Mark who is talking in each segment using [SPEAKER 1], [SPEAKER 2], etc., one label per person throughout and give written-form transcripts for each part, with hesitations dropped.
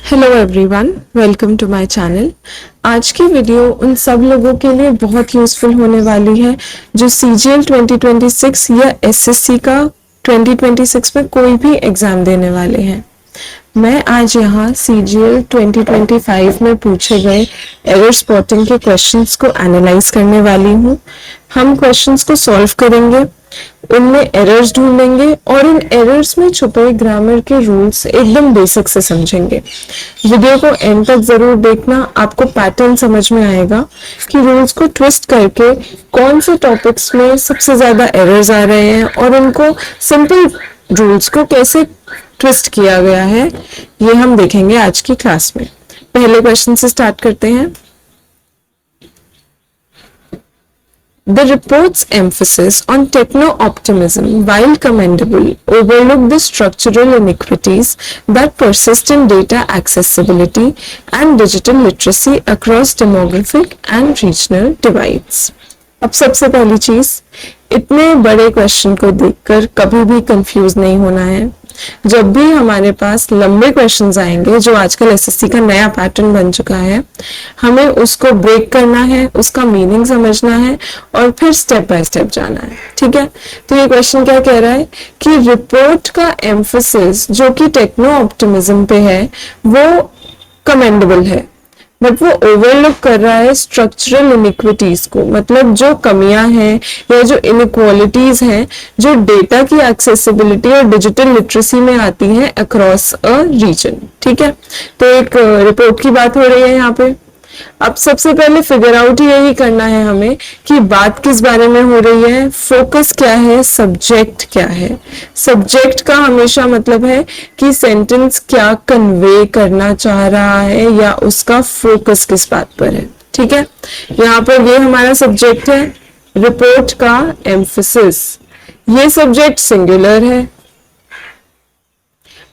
[SPEAKER 1] Hello everyone, welcome to my channel. आज की video उन सब लोगों के लिए बहुत यूजफुल होने वाली है जो सीजीएल 2026 या एसएससी का 2026 में कोई भी एग्जाम देने वाले हैं। मैं आज यहाँ सीजीएल 2025 में पूछे गए एरर स्पॉटिंग के क्वेश्चंस को एनालाइज करने वाली हूँ। हम क्वेश्चंस को सॉल्व करेंगे, उनमें एरर्स ढूंढेंगे और इन एरर्स में छुपे ग्रामर के रूल्स एकदम बेसिक से समझेंगे। वीडियो को एंड तक जरूर देखना, आपको पैटर्न समझ में आएगा कि रूल्स को ट्विस्ट करके कौन से टॉपिक्स में सबसे ज्यादा एरर्स आ रहे हैं और उनको सिंपल रूल्स को कैसे ट्विस्ट किया गया है, ये हम देखेंगे आज की क्लास में। पहले क्वेश्चन से स्टार्ट करते हैं। The report's emphasis on techno-optimism, while commendable, overlooked the structural inequities that persist in data accessibility and digital literacy across demographic and regional divides. अब सबसे पहली चीज, इतने बड़े क्वेश्चन को देखकर कभी भी कंफ्यूज नहीं होना है। जब भी हमारे पास लंबे क्वेश्चंस आएंगे, जो आजकल एसएससी का नया पैटर्न बन चुका है, हमें उसको ब्रेक करना है, उसका मीनिंग समझना है और फिर स्टेप बाय स्टेप जाना है। ठीक है, तो ये क्वेश्चन क्या कह रहा है कि रिपोर्ट का एम्फोसिस जो कि टेक्नो ऑप्टिमिज्म पे है वो कमेंडेबल है, बट वो ओवरलुक कर रहा है स्ट्रक्चरल इनिक्विटीज को, मतलब जो कमियां हैं या जो इनइक्वालिटीज हैं जो डेटा की एक्सेसिबिलिटी और डिजिटल लिटरेसी में आती हैं अक्रॉस अ रीजन। ठीक है, तो एक रिपोर्ट की बात हो रही है यहाँ पे। अब सबसे पहले फिगर आउट यही करना है हमें कि बात किस बारे में हो रही है, फोकस क्या है, सब्जेक्ट क्या है। सब्जेक्ट का हमेशा मतलब है कि सेंटेंस क्या कन्वे करना चाह रहा है या उसका फोकस किस बात पर है। ठीक है, यहाँ पर ये हमारा सब्जेक्ट है, रिपोर्ट का एम्फसिस। ये सब्जेक्ट सिंगुलर है।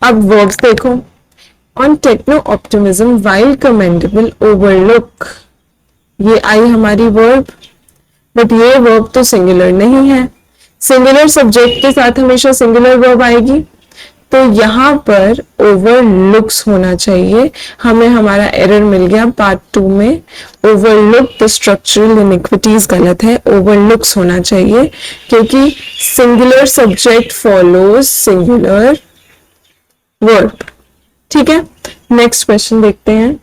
[SPEAKER 1] अब वर्ब्स देखो, On techno-optimism while commendable overlook, ये आई हमारी वर्ब, बट ये वर्ब तो सिंगुलर नहीं है। सिंगुलर सब्जेक्ट के साथ हमेशा सिंगुलर वर्ब आएगी, तो यहाँ पर ओवरलुक्स होना चाहिए। हमें हमारा एरर मिल गया पार्ट 2 में। ओवरलुक द स्ट्रक्चरल इनिक्विटीज गलत है, ओवरलुक्स होना चाहिए क्योंकि singular subject follows singular verb. ठीक है, नेक्स्ट क्वेश्चन देखते हैं।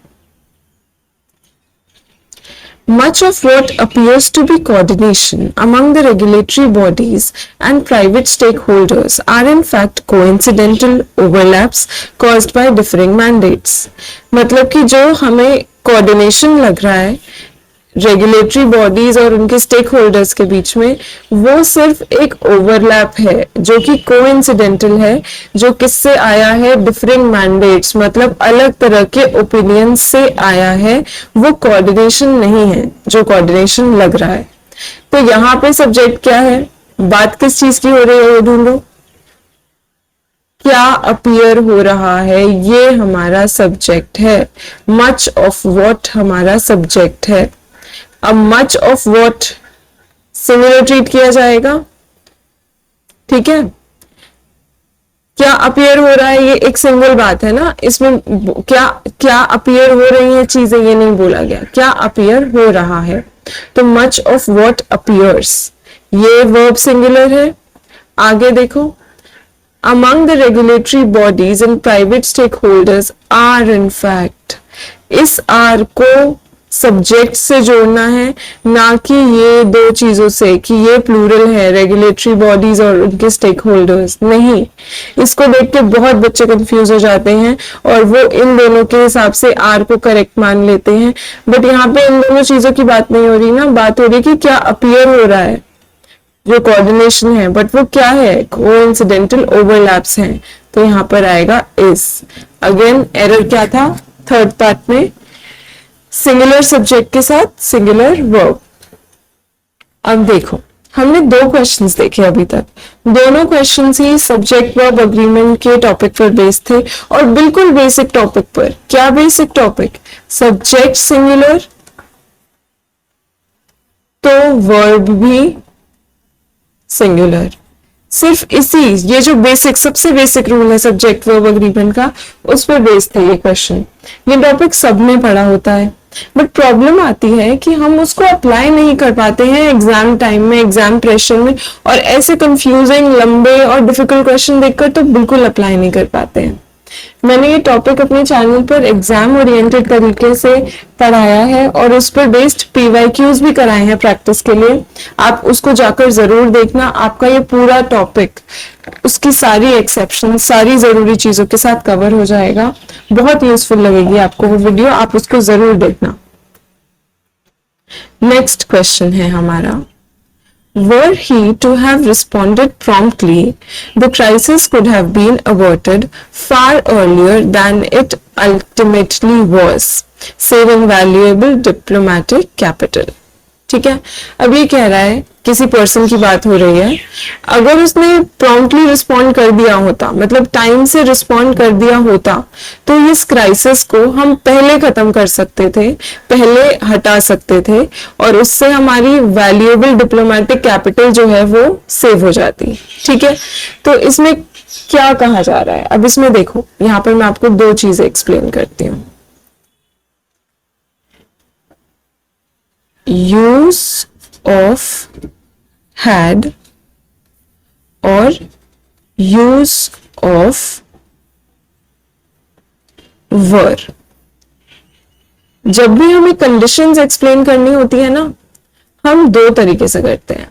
[SPEAKER 1] Much of what appears to be coordination among the regulatory bodies and private stakeholders are in fact coincidental overlaps caused by differing mandates. मतलब कि जो हमें कोऑर्डिनेशन लग रहा है रेगुलेटरी बॉडीज और उनके स्टेक होल्डर्स के बीच में, वो सिर्फ एक ओवरलैप है जो कि कोइंसिडेंटल है, जो किससे आया है, डिफरिंग मैंडेट्स, मतलब अलग तरह के ओपिनियन से आया है। वो कोऑर्डिनेशन नहीं है जो कोऑर्डिनेशन लग रहा है। तो यहाँ पे सब्जेक्ट क्या है, बात किस चीज की हो रही है ये ढूंढो। क्या अपीयर हो रहा है, ये हमारा सब्जेक्ट है। मच ऑफ व्हाट हमारा सब्जेक्ट है। अब much of what singular treat किया जाएगा। ठीक है, क्या अपीयर हो रहा है, ये एक सिंगल बात है ना, इसमें क्या क्या अपीयर हो रही है चीजें, ये नहीं बोला गया, क्या अपीयर हो रहा है। तो मच ऑफ व्हाट अपीयर्स, ये वर्ब सिंगुलर है। आगे देखो, among the regulatory bodies and private stakeholders are in fact, इस आर को सब्जेक्ट से जोड़ना है, ना कि ये दो चीजों से कि ये प्लूरल है, रेगुलेटरी बॉडीज और उनके स्टेक होल्डर्स नहीं। इसको देख के बहुत बच्चे कंफ्यूज हो जाते हैं और वो इन दोनों के हिसाब से आर को करेक्ट मान लेते हैं, बट यहाँ पे इन दोनों चीजों की बात नहीं हो रही ना, बात हो रही कि क्या अपीयर हो रहा है जो कोऑर्डिनेशन है, बट वो क्या है, कोइंसिडेंटल ओवरलैप्स हैं। तो यहाँ पर आएगा इस। अगेन एरर क्या था थर्ड पार्ट में, सिंगुलर सब्जेक्ट के साथ सिंगुलर वर्ब। अब देखो, हमने दो क्वेश्चंस देखे अभी तक, दोनों क्वेश्चंस ही सब्जेक्ट वर्ब अग्रीमेंट के टॉपिक पर बेस्ड थे और बिल्कुल बेसिक टॉपिक पर। क्या बेसिक टॉपिक, सब्जेक्ट सिंगुलर तो वर्ब भी सिंगुलर, सिर्फ ये जो बेसिक सबसे बेसिक रूल है सब्जेक्ट वर्ब एग्रीमेंट का, उस पर बेस्ड है ये क्वेश्चन। ये टॉपिक सबने पढ़ा होता है, बट प्रॉब्लम आती है कि हम उसको अप्लाई नहीं कर पाते हैं एग्जाम टाइम में, एग्जाम प्रेशर में, और ऐसे कंफ्यूजिंग लंबे और डिफिकल्ट क्वेश्चन देखकर तो बिल्कुल अप्लाई नहीं कर पाते हैं। मैंने ये टॉपिक अपने चैनल पर एग्जाम ओरिएंटेड तरीके से पढ़ाया है और उस पर बेस्ड पीवाईक्यूज भी कराए हैं प्रैक्टिस के लिए। आप उसको जाकर जरूर देखना, आपका ये पूरा टॉपिक उसकी सारी एक्सेप्शन, सारी जरूरी चीजों के साथ कवर हो जाएगा। बहुत यूजफुल लगेगी आपको वो वीडियो, आप उसको जरूर देखना। नेक्स्ट क्वेश्चन है हमारा, were he to have responded promptly, the crisis could have been averted far earlier than it ultimately was, saving valuable diplomatic capital। ठीक है, अब ये कह रहा है, किसी पर्सन की बात हो रही है, अगर उसने प्रॉम्प्टली रिस्पॉन्ड कर दिया होता, मतलब टाइम से रिस्पॉन्ड कर दिया होता, तो इस क्राइसिस को हम पहले खत्म कर सकते थे, पहले हटा सकते थे, और उससे हमारी वैल्यूएबल डिप्लोमेटिक कैपिटल जो है वो सेव हो जाती। ठीक है, तो इसमें क्या कहा जा रहा है, अब इसमें देखो, यहाँ पर मैं आपको दो चीजें एक्सप्लेन करती हूँ। यूज ऑफ had और use of were। जब भी हमें कंडीशंस एक्सप्लेन करनी होती है ना, हम दो तरीके से करते हैं।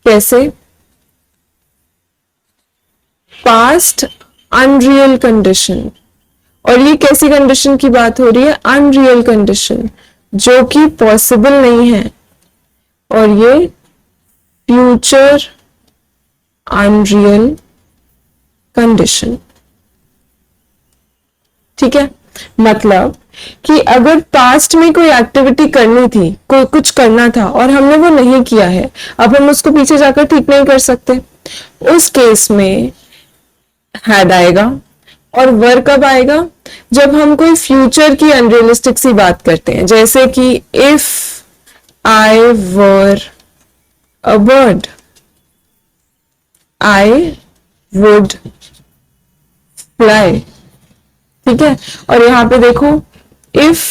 [SPEAKER 1] कैसे? पास्ट अनरियल कंडीशन, और ये कैसी कंडीशन की बात हो रही है? अनरियल कंडीशन, जो कि पॉसिबल नहीं है, और ये फ्यूचर अनरियल कंडीशन। ठीक है, मतलब कि अगर पास्ट में कोई एक्टिविटी करनी थी, कोई कुछ करना था और हमने वो नहीं किया है, अब हम उसको पीछे जाकर ठीक नहीं कर सकते, उस केस में हैड आएगा। और वर कब आएगा? जब हम कोई फ्यूचर की अनरियलिस्टिक सी बात करते हैं, जैसे कि if I were a bird, I would fly। ठीक है, और यहां पे देखो, if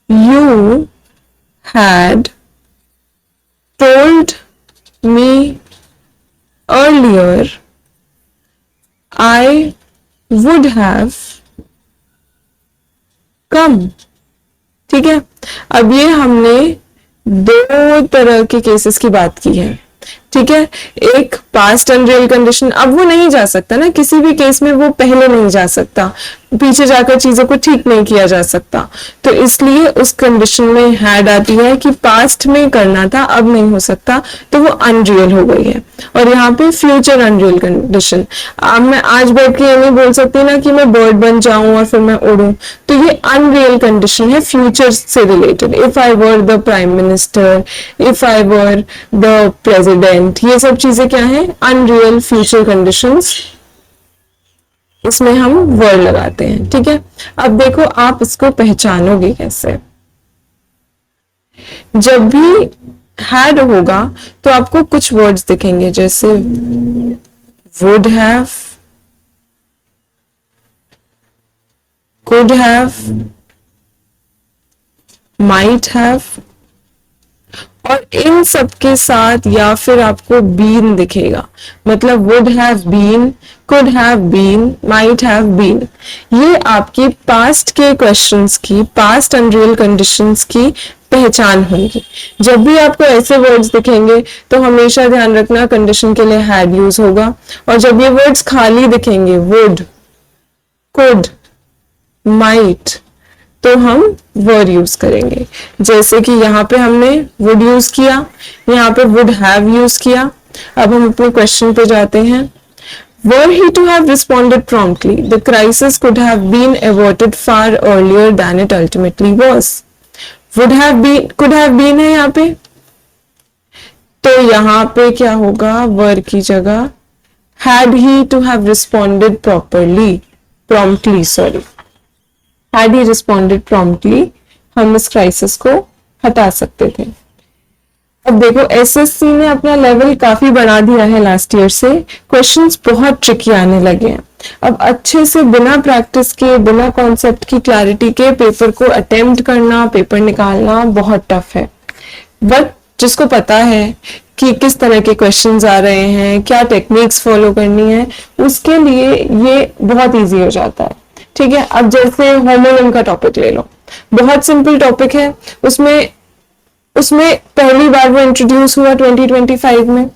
[SPEAKER 1] you had told me earlier, I would have come। ठीक है, अब ये हमने दो तरह के केसेस की बात की है। ठीक है, एक पास्ट अनरियल कंडीशन, अब वो नहीं जा सकता ना, किसी भी केस में वो पहले नहीं जा सकता, पीछे जाकर चीजों को ठीक नहीं किया जा सकता, तो इसलिए उस कंडीशन में हैड आती है कि पास्ट में करना था, अब नहीं हो सकता, तो वो अनरियल हो गई है। और यहाँ पे फ्यूचर अनरियल कंडीशन, अब मैं आज बैठ के ये नहीं बोल सकती ना कि मैं बर्ड बन जाऊं और फिर मैं उड़ूं, तो ये अनरियल कंडीशन है, फ्यूचर से related. If I were the prime minister, if I were the president, ये सब चीजें क्या है? अनरियल फ्यूचर कंडीशंस, इसमें हम वर्ड लगाते हैं। ठीक है, अब देखो आप इसको पहचानोगे कैसे। जब भी हैड होगा तो आपको कुछ वर्ड्स दिखेंगे, जैसे would have, could have, might have, और इन सब के साथ या फिर आपको बीन दिखेगा, मतलब would have been, could have been, might have been. ये आपकी पास्ट के क्वेश्चंस की, पास्ट अनरियल कंडीशंस की पहचान होगी। जब भी आपको ऐसे वर्ड्स दिखेंगे तो हमेशा ध्यान रखना कंडीशन के लिए हैड यूज होगा, और जब ये वर्ड्स खाली दिखेंगे, वुड, कुड, माइट, तो हम वर यूज करेंगे। जैसे कि यहाँ पे हमने वुड यूज किया, यहाँ पे वुड हैव यूज किया। अब हम अपने क्वेश्चन पे जाते हैं। Were he to have responded promptly, the crisis could have been averted far earlier than it ultimately was। would have been, could have been है यहाँ पे, तो यहाँ पे क्या होगा? were की जगह had he to have responded promptly, had he responded promptly, हम इस क्राइसिस को हटा सकते थे। अब देखो एसएससी ने अपना लेवल काफी बढ़ा दिया है लास्ट ईयर से, क्वेश्चंस बहुत ट्रिकी आने लगे हैं। अब अच्छे से बिना प्रैक्टिस के, बिना कॉन्सेप्ट की क्लैरिटी के पेपर को अटेम्प्ट करना, पेपर निकालना बहुत टफ है। बट जिसको पता है कि किस तरह के क्वेश्चंस आ रहे हैं, क्या टेक्निक्स फॉलो करनी है, उसके लिए ये बहुत इजी हो जाता है। ठीक है, अब जैसे होमोनिम का टॉपिक ले लो, बहुत सिंपल टॉपिक है। उसमें उसमें पहली बार वो इंट्रोड्यूस हुआ 2025 में,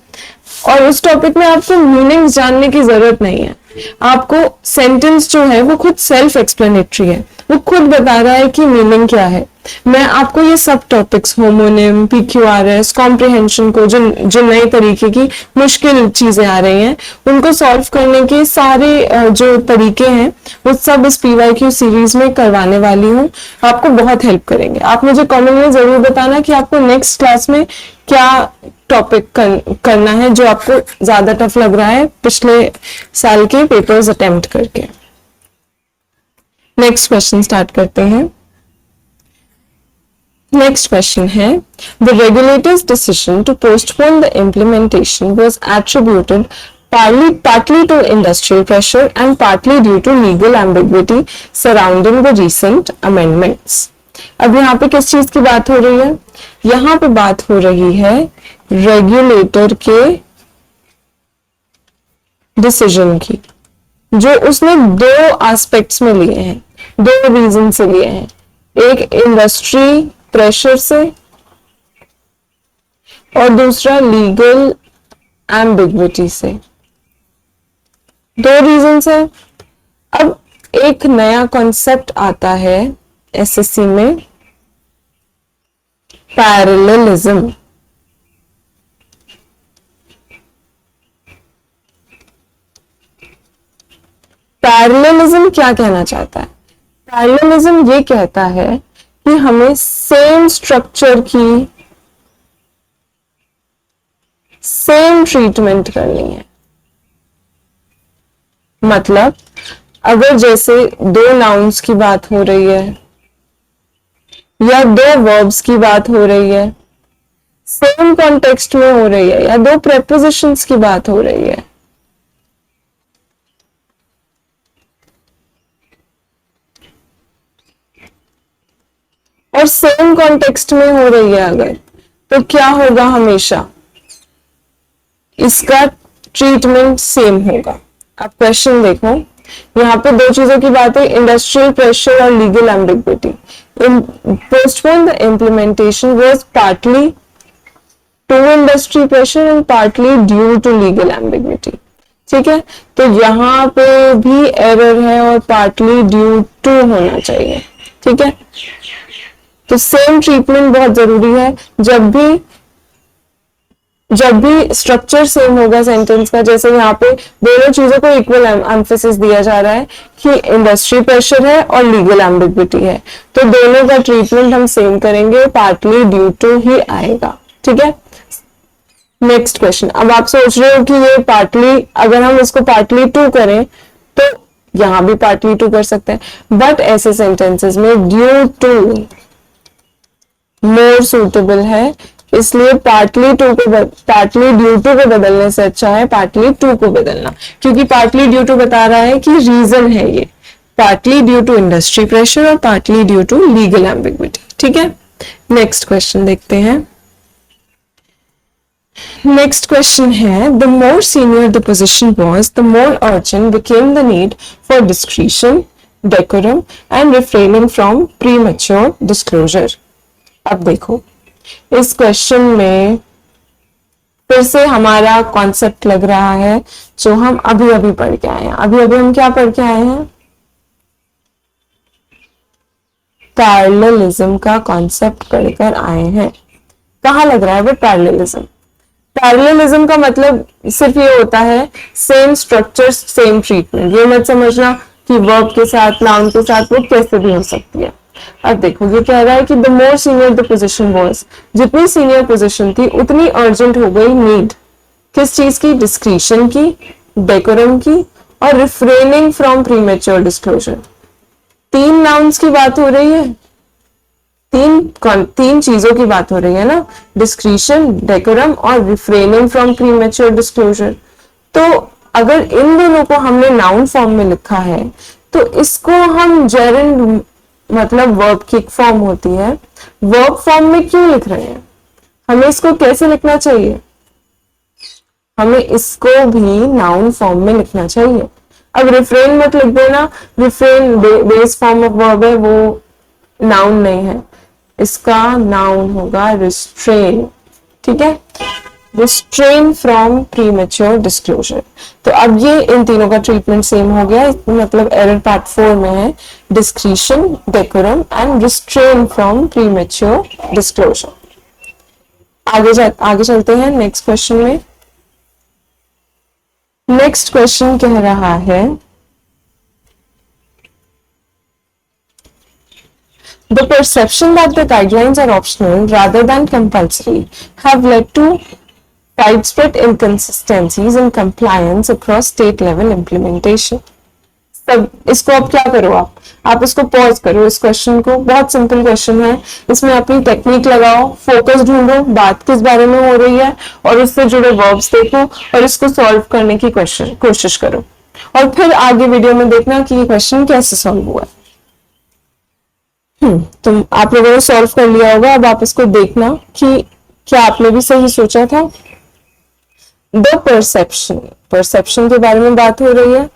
[SPEAKER 1] और उस टॉपिक में आपको मीनिंग्स जानने की जरूरत नहीं है। आपको सेंटेंस जो है वो खुद सेल्फ एक्सप्लेनेटरी है, वो खुद बता रहा है कि मीनिंग क्या है। मैं आपको ये सब टॉपिक्स, होमोनिम, पीक्यूआरएस, कॉम्प्रिहेंशन को, जो नए तरीके की मुश्किल चीजें आ रही हैं, उनको सॉल्व करने के सारे जो तरीके हैं वो सब इस पीवाईक्यू सीरीज में करवाने वाली हूँ। आपको बहुत हेल्प करेंगे। आप मुझे कमेंट में जरूर बताना कि आपको नेक्स्ट क्लास में क्या टॉपिक करना है जो आपको ज्यादा टफ लग रहा है पिछले साल के पेपर्स अटेम्प्ट करके। नेक्स्ट क्वेश्चन स्टार्ट करते हैं। नेक्स्ट क्वेश्चन है, the regulator's decision to postpone the implementation was attributed partly to industrial pressure and partly due to legal ambiguity surrounding the recent amendments. अब यहाँ पे किस चीज की बात हो रही है? यहाँ पे बात हो रही है रेगुलेटर के डिसीजन की, जो उसने दो एस्पेक्ट्स में लिए हैं, दो रीजन से लिए हैं। एक इंडस्ट्री प्रेशर से और दूसरा लीगल एम्बिग्विटी से। दो रीजन है। अब एक नया कॉन्सेप्ट आता है एसएससी में, पैरेललिज्म। पैरेललिज्म क्या कहना चाहता है? पैरेललिज्म ये कहता है कि हमें सेम स्ट्रक्चर की सेम ट्रीटमेंट करनी है। मतलब अगर जैसे दो नाउन्स की बात हो रही है या दो वर्ब्स की बात हो रही है, सेम कॉन्टेक्स्ट में हो रही है, या दो प्रेपोजिशंस की बात हो रही है, और सेम कॉन्टेक्स्ट में हो रही है अगर, तो क्या होगा? हमेशा इसका ट्रीटमेंट सेम होगा। अब क्वेश्चन देखो, यहाँ पे दो चीजों की बात है, इंडस्ट्रियल प्रेशर और legal ambiguity. Postpone the implementation was partly to industry pressure and partly due to legal ambiguity. ठीक है, तो यहाँ पे भी एरर है और पार्टली ड्यू टू होना चाहिए। ठीक है, तो सेम ट्रीटमेंट बहुत जरूरी है। जब भी स्ट्रक्चर सेम होगा सेंटेंस का, जैसे यहाँ पे दोनों चीजों को इक्वल एम्फेसिस दिया जा रहा है कि इंडस्ट्री प्रेशर है और लीगल एम्बिग्विटी है, तो दोनों का ट्रीटमेंट हम सेम करेंगे, पार्टली ड्यू टू ही आएगा। ठीक है, नेक्स्ट क्वेश्चन। अब आप सोच रहे हो कि ये पार्टली, अगर हम इसको पार्टली टू करें तो यहां भी पार्टली टू कर सकते हैं, बट ऐसे सेंटेंसेस में ड्यू टू मोर सूटेबल है, इसलिए पार्टली ड्यू टू को बदलने से अच्छा है पार्टली टू को बदलना, क्योंकि पार्टली ड्यू टू बता रहा है कि रीजन है ये partly due to industry pressure और partly due to legal ambiguity. ठीक है, नेक्स्ट क्वेश्चन देखते हैं। नेक्स्ट क्वेश्चन है, the more senior the position was the more urgent became the need for discretion, decorum and refraining from premature disclosure. अब देखो, इस question में फिर से हमारा कॉन्सेप्ट लग रहा है जो हम अभी अभी पढ़ के आए हैं। अभी अभी हम क्या पढ़ के आए हैं? पैरेललिज्म का कॉन्सेप्ट पढ़कर आए हैं। कहाँ लग रहा है वो पैरेललिज्म? पैरेललिज्म का मतलब सिर्फ ये होता है सेम स्ट्रक्चर सेम ट्रीटमेंट। ये मत समझना कि वर्ब के साथ, नाउन के साथ वो कैसे भी हो सकती है। अब देखो, ये कह रहा है कि the more senior the position was, जितनी सीनियर पोजीशन थी उतनी अर्जेंट हो गई नीड किस चीज की? डिस्क्रीशन की, डेकोरम की और रिफ्रेनिंग फ्रॉम प्रीमेच्योर डिस्क्लोजर। तीन नाउन्स की बात हो रही है, तीन चीजों की बात हो रही है ना, डिस्क्रीशन, डेकोरम और रिफ्रेनिंग फ्रॉम प्रीमेच्योर डिस्क्लोजर। तो अगर इन दोनों को हमने नाउन फॉर्म में लिखा है तो इसको हम जेरेंड मतलब वर्ब की एक फॉर्म होती है, वर्ब फॉर्म में क्यों लिख रहे हैं? हमें इसको कैसे लिखना चाहिए? हमें इसको भी नाउन फॉर्म में लिखना चाहिए। अब रिफ्रेन मत लिख देना, refrain base form of verb है, वो नाउन नहीं है, इसका नाउन होगा रिस्ट्रेन। ठीक है, रिस्ट्रेन फ्रॉम प्रीमेच्योर डिस्क्लोजर। तो अब ये इन तीनों का ट्रीटमेंट सेम हो गया, मतलब एरर पार्ट 4 में है discretion, decorum and restrain from premature disclosure. आगे चलते हैं नेक्स्ट क्वेश्चन में। नेक्स्ट क्वेश्चन कह रहा है the perception that the guidelines are optional rather than compulsory have led to widespread inconsistencies in compliance across state level implementation। सब इसको अब क्या करो, आप इसको पॉज करो, इस क्वेश्चन को, बहुत सिंपल क्वेश्चन है, इसमें अपनी टेक्निक लगाओ, फोकस ढूंढो, बात किस बारे में हो रही है और उससे जुड़े वर्ब्स देखो और इसको सॉल्व करने की कोशिश करो और फिर आगे वीडियो में देखना कि ये क्वेश्चन कैसे सॉल्व हुआ। तो आप लोगों ने सॉल्व कर लिया होगा, अब आप इसको देखना कि क्या आपने भी सही सोचा था। द परसेप्शन के बारे में बात हो रही है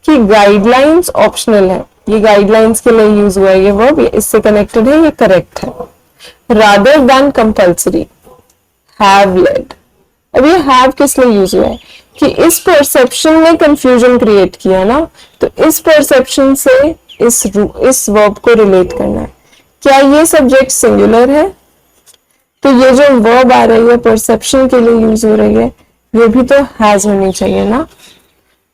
[SPEAKER 1] कि गाइडलाइंस ऑप्शनल है, ये गाइडलाइंस के लिए यूज हुआ है ये वर्ब, ये इससे कनेक्टेड है, ये करेक्ट है। Rather than compulsory, have led. अब ये हैव किस लिए यूज हुआ है कि इस परसेप्शन ने कंफ्यूजन क्रिएट किया ना, तो इस परसेप्शन से इस वर्ब को रिलेट करना है। क्या ये सब्जेक्ट सिंगुलर है? तो ये जो वर्ब आ रही है परसेप्शन के लिए यूज हो रही है, ये भी तो हैज होनी चाहिए ना।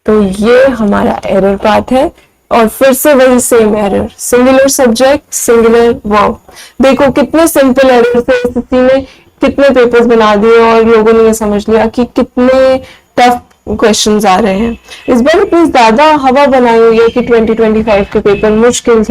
[SPEAKER 1] तो ये हमारा एरर पार्ट है और फिर से वही same error, singular subject singular verb. देखो कितने सिंपल एरर थे, इसी ने कितने पेपर्स बना दिए और लोगों ने ये समझ लिया कि कितने टफ क्वेश्चंस आ रहे हैं। इस बार इतनी ज्यादा हवा बनाई हुई है कि 2025 के पेपर मुश्किल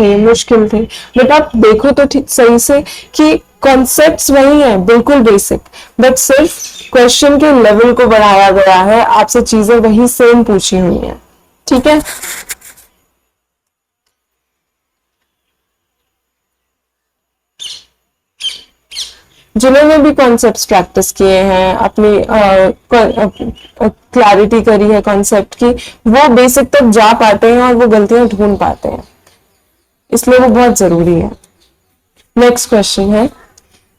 [SPEAKER 1] थे, बट आप देखो तो ठीक सही से कि कॉन्सेप्ट्स वही है, बिल्कुल बेसिक, बट सिर्फ क्वेश्चन के लेवल को बढ़ाया गया है, आपसे चीजें वही सेम पूछी हुई हैं। ठीक है, जिन्होंने भी कॉन्सेप्ट्स प्रैक्टिस किए हैं, अपनी क्लैरिटी करी है कॉन्सेप्ट की, वो बेसिक तक जा पाते हैं और वो गलतियां ढूंढ पाते हैं, इसलिए वो बहुत जरूरी है। नेक्स्ट क्वेश्चन है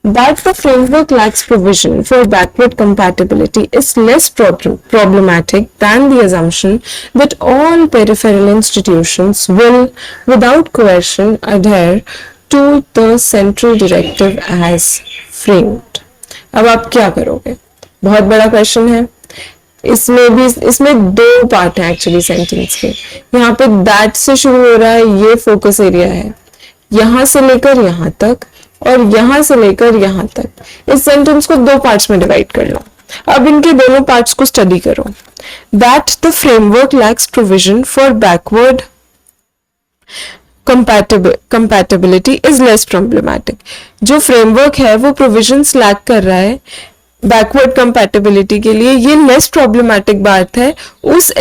[SPEAKER 1] that the framework lacks provision for backward compatibility is less problematic than the assumption that all peripheral institutions will, without coercion, adhere to the central directive as framed। अब आप क्या करोगे? बहुत बड़ा क्वेश्चन है, इसमें दो पार्ट है एक्चुअली सेंटेंस के। यहाँ पे दैट से शुरू हो रहा है, ये फोकस एरिया है, यहां से लेकर यहां तक और यहां से लेकर यहां तक। इस सेंटेंस को दो पार्ट्स में डिवाइड कर लो। अब इनके दोनों पार्ट्स को स्टडी करो। That the framework lakhs provision for backward compatibility is less problematic। जो फ्रेमवर्क है वो प्रोविजंस लैक कर रहा है बैकवर्ड कंपैटिबिलिटी के लिए, ये लेस प्रॉब्लमैटिक बात है उस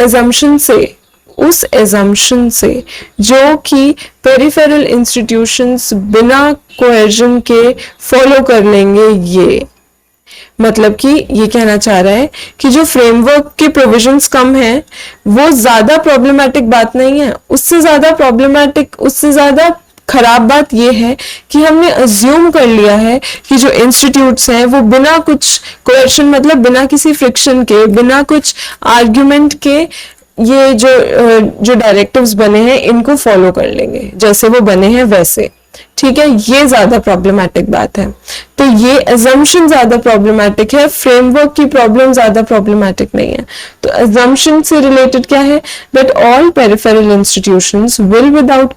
[SPEAKER 1] एजम्पशन से जो कि पेरिफेरल इंस्टीट्यूशंस बिना कोएर्जन के फॉलो कर लेंगे। ये मतलब कि ये कहना चाह रहा है कि जो फ्रेमवर्क के प्रोविजंस कम है वो ज्यादा प्रॉब्लमैटिक बात नहीं है, उससे ज्यादा खराब बात यह है कि हमने अज्यूम कर लिया है कि जो इंस्टीट्यूट्स हैं वो बिना कुछ कोएर्शन, मतलब बिना किसी फ्रिक्शन के, बिना कुछ आर्ग्यूमेंट के ये जो डायरेक्टिव्स बने हैं इनको फॉलो कर लेंगे जैसे वो बने हैं वैसे। ठीक है, ये ज्यादा प्रॉब्लमैटिक बात है। तो ये अजम्पशन ज्यादा प्रॉब्लमैटिक है, फ्रेमवर्क की प्रॉब्लम ज्यादा प्रॉब्लमैटिक नहीं है। तो अजम्पशन से रिलेटेड क्या है? That all peripheral institutions will without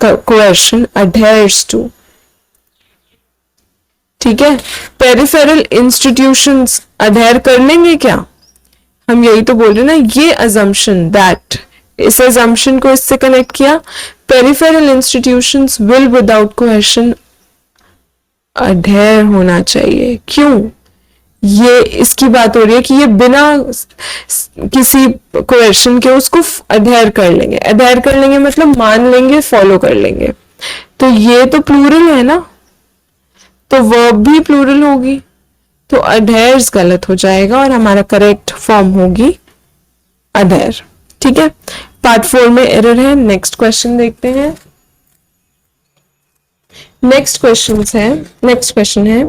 [SPEAKER 1] coercion adheres to. ठीक है, पेरिफेरल इंस्टीट्यूशंस अडहेयर कर लेंगे क्या? हम यही तो बोल रहे ना, ये अजम्पशन, दैट, इस अजम्पशन को इससे कनेक्ट किया, पेरिफेरल इंस्टीट्यूशंस विल विदाउट कोएर्शन अधेर होना चाहिए। क्यों? ये इसकी बात हो रही है कि ये बिना किसी क्वेश्चन के उसको अधेर कर लेंगे। अधेर कर लेंगे मतलब मान लेंगे, फॉलो कर लेंगे। तो ये तो प्लूरल है ना, तो वर्ब भी प्लूरल होगी, तो अधेर्स गलत हो जाएगा और हमारा करेक्ट फॉर्म होगी अधेर। ठीक है, पार्ट 4 में एरर है। नेक्स्ट क्वेश्चन देखते हैं। नेक्स्ट क्वेश्चन है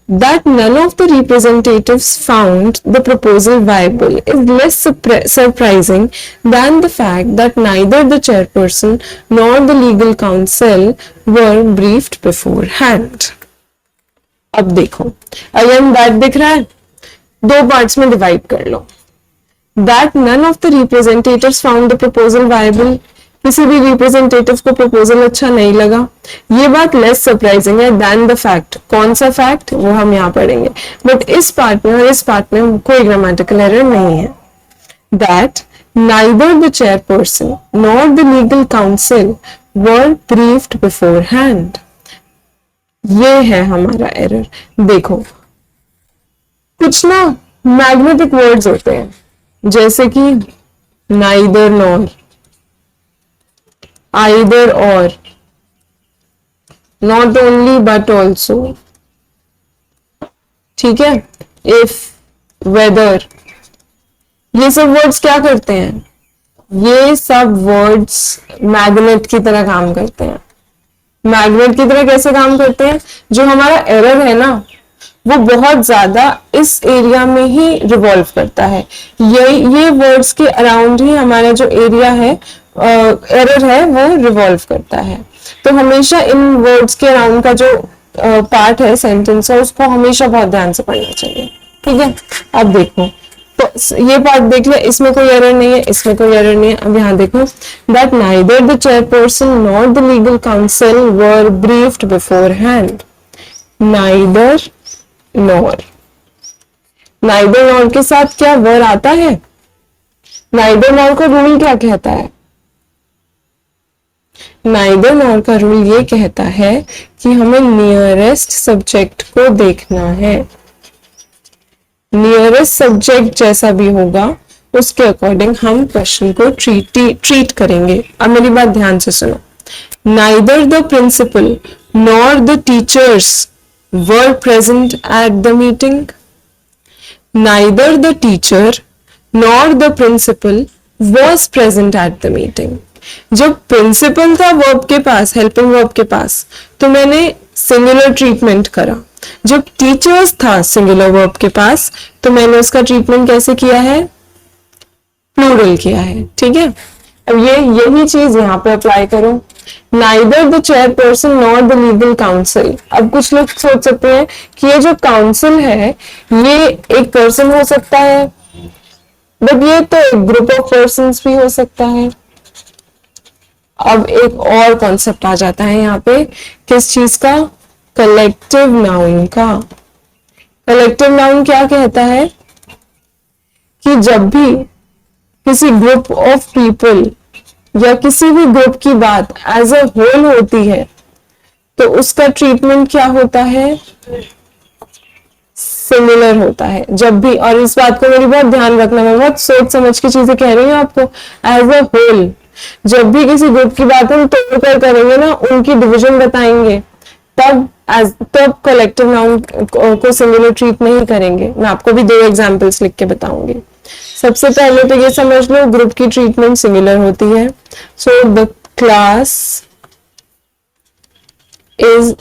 [SPEAKER 1] that none of the representatives found the proposal viable is less surprising than the fact that neither the chairperson nor the legal counsel were briefed beforehand. अब देखो, again that दिख रहा है, दो parts में divide कर लो। that none of the representatives found the proposal viable, किसी भी रिप्रेजेंटेटिव को प्रपोजल अच्छा नहीं लगा, ये बात लेस सरप्राइजिंग है देन द फैक्ट। कौन सा फैक्ट, वो हम यहाँ पढ़ेंगे, बट इस पार्ट में और इस पार्ट में कोई ग्रामेटिकल एरर नहीं है। That neither the chairperson nor the legal counsel were briefed beforehand, ये है हमारा एरर। देखो, कुछ ना मैग्नेटिक वर्ड्स होते हैं, जैसे कि neither nor, either or, not only but also, ठीक है, if, whether, ये सब वर्ड्स क्या करते हैं, ये सब वर्ड्स मैग्नेट की तरह काम करते हैं। मैग्नेट की तरह कैसे काम करते हैं, जो हमारा एरर है ना, वो बहुत ज्यादा इस एरिया में ही रिवॉल्व करता है। ये वर्ड्स के अराउंड ही हमारा जो एरिया है, एरर है, वो रिवॉल्व करता है। तो हमेशा इन वर्ड्स के अराउंड का जो पार्ट है सेंटेंस है, उसको हमेशा बहुत ध्यान से पढ़ना चाहिए। ठीक है, अब देखो, तो ये पार्ट देख लिया, इसमें कोई एरर नहीं है, इसमें कोई एरर नहीं है। अब यहाँ देखो, that neither the chairperson nor the legal counsel were briefed beforehand. Neither nor, neither nor के साथ क्या वर आता है? नाइदर नॉर का रूल क्या कहता है? नाइदर नॉर का रूल ये कहता है कि हमें नियरेस्ट सब्जेक्ट को देखना है। नियरेस्ट सब्जेक्ट जैसा भी होगा उसके अकॉर्डिंग हम क्वेश्चन को ट्रीट करेंगे। अब मेरी बात ध्यान से सुनो। Neither the principal nor the teachers were present at the meeting. Neither the teacher nor the principal was present at the meeting. जब प्रिंसिपल था वर्ब के पास, हेल्पिंग वर्ब के पास, तो मैंने सिंगुलर ट्रीटमेंट करा। जब टीचर्स था सिंगुलर वर्ब के पास, तो मैंने उसका ट्रीटमेंट कैसे किया है? प्लूरल किया है। ठीक है, अब यही चीज यहाँ पे अप्लाई करो। Neither the chairperson nor the legal council. अब कुछ लोग सोच सकते हैं कि ये जो काउंसिल है, ये एक पर्सन हो सकता है, बट ये तो एक ग्रुप ऑफ पर्संस भी हो सकता है। अब एक और कॉन्सेप्ट आ जाता है यहाँ पे, किस चीज का? कलेक्टिव नाउन का। कलेक्टिव नाउन क्या कहता है कि जब भी किसी ग्रुप ऑफ पीपल या किसी भी ग्रुप की बात एज अ होल होती है, तो उसका ट्रीटमेंट क्या होता है? सिमिलर होता है। जब भी, और इस बात को मेरी बहुत ध्यान रखना, मैं बहुत सोच समझ की चीजें कह रही हूँ आपको। एज अ होल, जब भी किसी ग्रुप की बात हम तोड़कर करेंगे ना, उनकी डिवीजन बताएंगे, तब कलेक्टिव नाउन को सिंगुलर ट्रीट नहीं करेंगे। मैं आपको भी 2 एग्जांपल्स लिख के बताऊंगी। सबसे पहले तो ये समझ लो, ग्रुप की ट्रीटमेंट सिंगुलर होती है। So the class is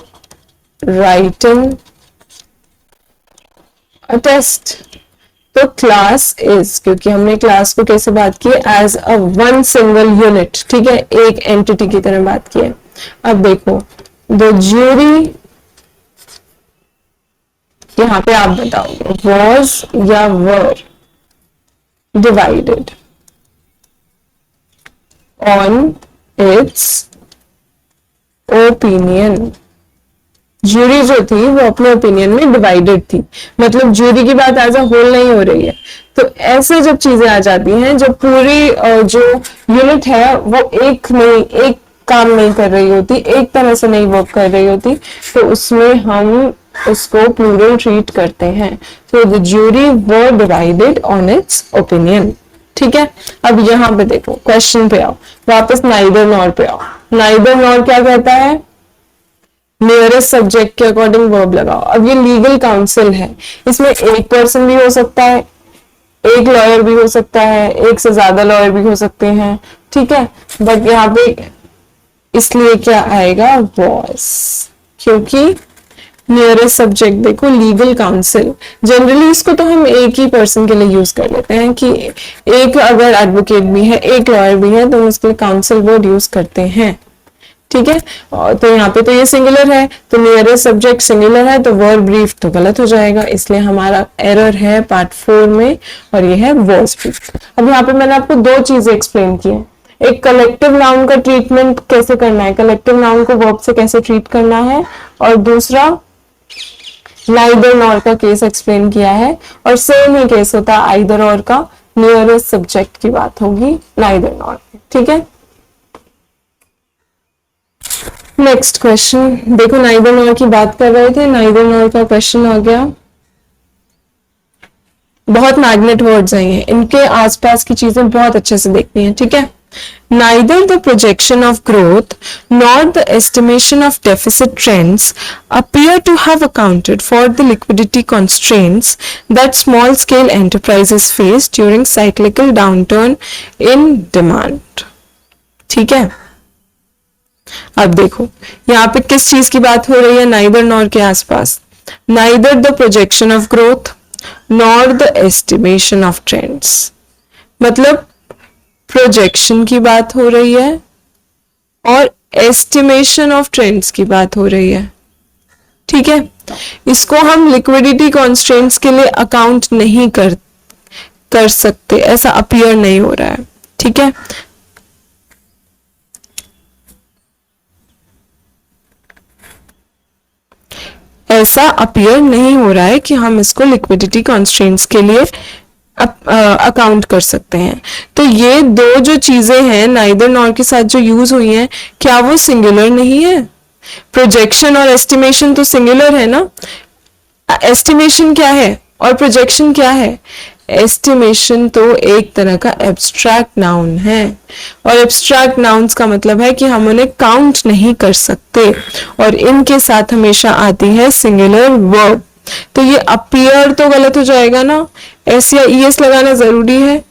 [SPEAKER 1] writing a test. तो क्लास इज, क्योंकि हमने क्लास को कैसे बात की? As a one single unit. ठीक है, एक एंटिटी की तरह बात की है। अब देखो, द ज्यूरी, यहां पे आप बताओगे वॉज या were divided on it's opinion. Jury जो थी वो अपने ओपिनियन में डिवाइडेड थी, मतलब ज्यूरी की बात एज अ होल नहीं हो रही है। तो ऐसे जब चीजें आ जाती हैं, जब पूरी जो यूनिट है वो एक नहीं, एक काम नहीं कर रही होती, एक तरह से नहीं वर्क कर रही होती, तो उसमें हम उसको प्लूरल ट्रीट करते हैं। तो the jury were divided on it's opinion. ठीक है, अब यहाँ पे देखो, क्वेश्चन पे आओ, वापस नाइदर नॉर पे आओ। नाइदर नॉर क्या कहता है? नियरेस्ट सब्जेक्ट के अकॉर्डिंग वर्ब लगाओ। अब ये लीगल काउंसिल है, इसमें एक पर्सन भी हो सकता है, एक लॉयर भी हो सकता है, एक से ज्यादा लॉयर भी हो सकते हैं, ठीक है। बट यहाँ पे इसलिए क्या आएगा? वॉस, क्योंकि नियरेस्ट सब्जेक्ट देखो लीगल काउंसिल, जनरली इसको तो हम एक ही पर्सन के लिए यूज कर लेते हैं कि एक अगर एडवोकेट भी है, एक लॉयर भी है, तो हम उसके लिए काउंसिल वर्ड यूज करते हैं, ठीक है। तो यहाँ पे तो ये सिंगुलर है, तो नियरेस्ट सब्जेक्ट सिंगुलर है, तो वर्ब ब्रीफ तो गलत हो जाएगा, इसलिए हमारा एरर है पार्ट 4 में, और ये है वॉज ब्रीफ। अब यहाँ पे मैंने आपको दो चीजें एक्सप्लेन की है, एक कलेक्टिव नाउन का ट्रीटमेंट कैसे करना है, कलेक्टिव नाउन को वर्ब से कैसे ट्रीट करना है, और दूसरा नाइदर नॉर का केस एक्सप्लेन किया है, और सेम ही केस होता है आइदर और का, नियरेस्ट सब्जेक्ट की बात होगी नाइदर नॉर, ठीक है। नेक्स्ट क्वेश्चन देखो, नाइदर नॉर की बात कर रहे थे, नाइदर नॉर का क्वेश्चन आ गया। बहुत मैग्नेट वर्ड्स हैं ये, इनके आसपास की चीजें बहुत अच्छे से देखनी है, ठीक है। Neither the projection of growth nor the estimation of deficit trends appear to have accounted for the liquidity constraints that small scale enterprises face during cyclical downturn in demand. ठीक है, अब देखो यहाँ पे किस चीज की बात हो रही है, नाइदर नॉर के आसपास। Neither the projection of growth nor the estimation of trends, मतलब प्रोजेक्शन की बात हो रही है और एस्टिमेशन ऑफ ट्रेंड्स की बात हो रही है, ठीक है। इसको हम लिक्विडिटी कॉन्स्ट्रेंट्स के लिए अकाउंट नहीं कर सकते, ऐसा अपीयर नहीं हो रहा है, ठीक है। ऐसा अपीयर नहीं हो रहा है कि हम इसको लिक्विडिटी कॉन्स्ट्रेंट्स के लिए अकाउंट कर सकते हैं। तो ये दो जो चीजें हैं नाइदर नॉर के साथ जो यूज हुई हैं, क्या वो सिंगुलर नहीं है? प्रोजेक्शन और एस्टिमेशन तो सिंगुलर है ना। एस्टिमेशन क्या है और प्रोजेक्शन क्या है? एस्टिमेशन तो एक तरह का एब्स्ट्रैक्ट नाउन है, और एब्स्ट्रैक्ट नाउन्स का मतलब है कि हम उन्हें काउंट नहीं कर सकते, और इनके साथ हमेशा आती है सिंगुलर वर्ब। तो ये अपीयर तो गलत हो जाएगा ना, एस या ईएस लगाना जरूरी है।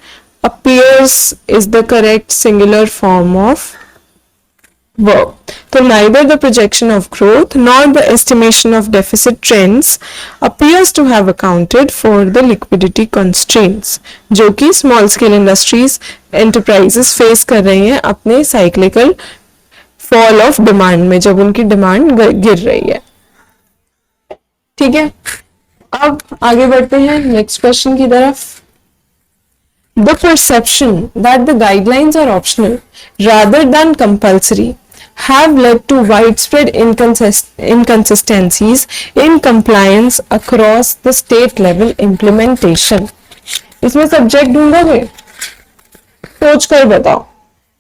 [SPEAKER 1] Appears is the correct singular form of verb. तो neither the projection of growth nor the estimation of deficit trends appears to have accounted for the liquidity constraints जो कि small scale industries enterprises face कर रही हैं अपने cyclical fall of demand में, जब उनकी डिमांड गिर रही है, ठीक है। अब आगे बढ़ते हैं नेक्स्ट क्वेश्चन की तरफ। The perception that the guidelines are optional rather than compulsory have led to widespread inconsistencies in compliance across the state level implementation. इसमें सब्जेक्ट ढूंढोगे? सोच कर बताओ,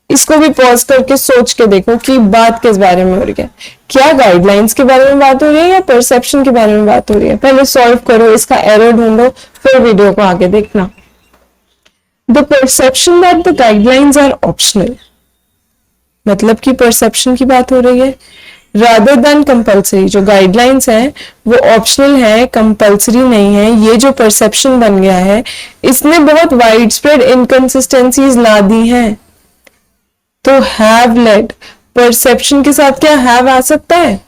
[SPEAKER 1] इसको भी पॉज करके सोच के देखो कि बात किस बारे में हो रही है। क्या गाइडलाइंस के बारे में बात हो रही है या परसेप्शन के बारे में बात हो रही है? पहले सॉल्व करो, इसका एरर ढूंढो, फिर वीडियो को आगे देखना। The perception that the guidelines are optional, मतलब कि परसेप्शन की बात हो रही है। रादर देन कंपल्सरी, जो गाइडलाइंस है वो ऑप्शनल है, कंपल्सरी नहीं है। ये जो परसेप्शन बन गया है, इसने बहुत वाइड स्प्रेड इनकंसिस्टेंसीज ला दी हैं। तो हैव लेड, परसेप्शन के साथ क्या हैव आ सकता है?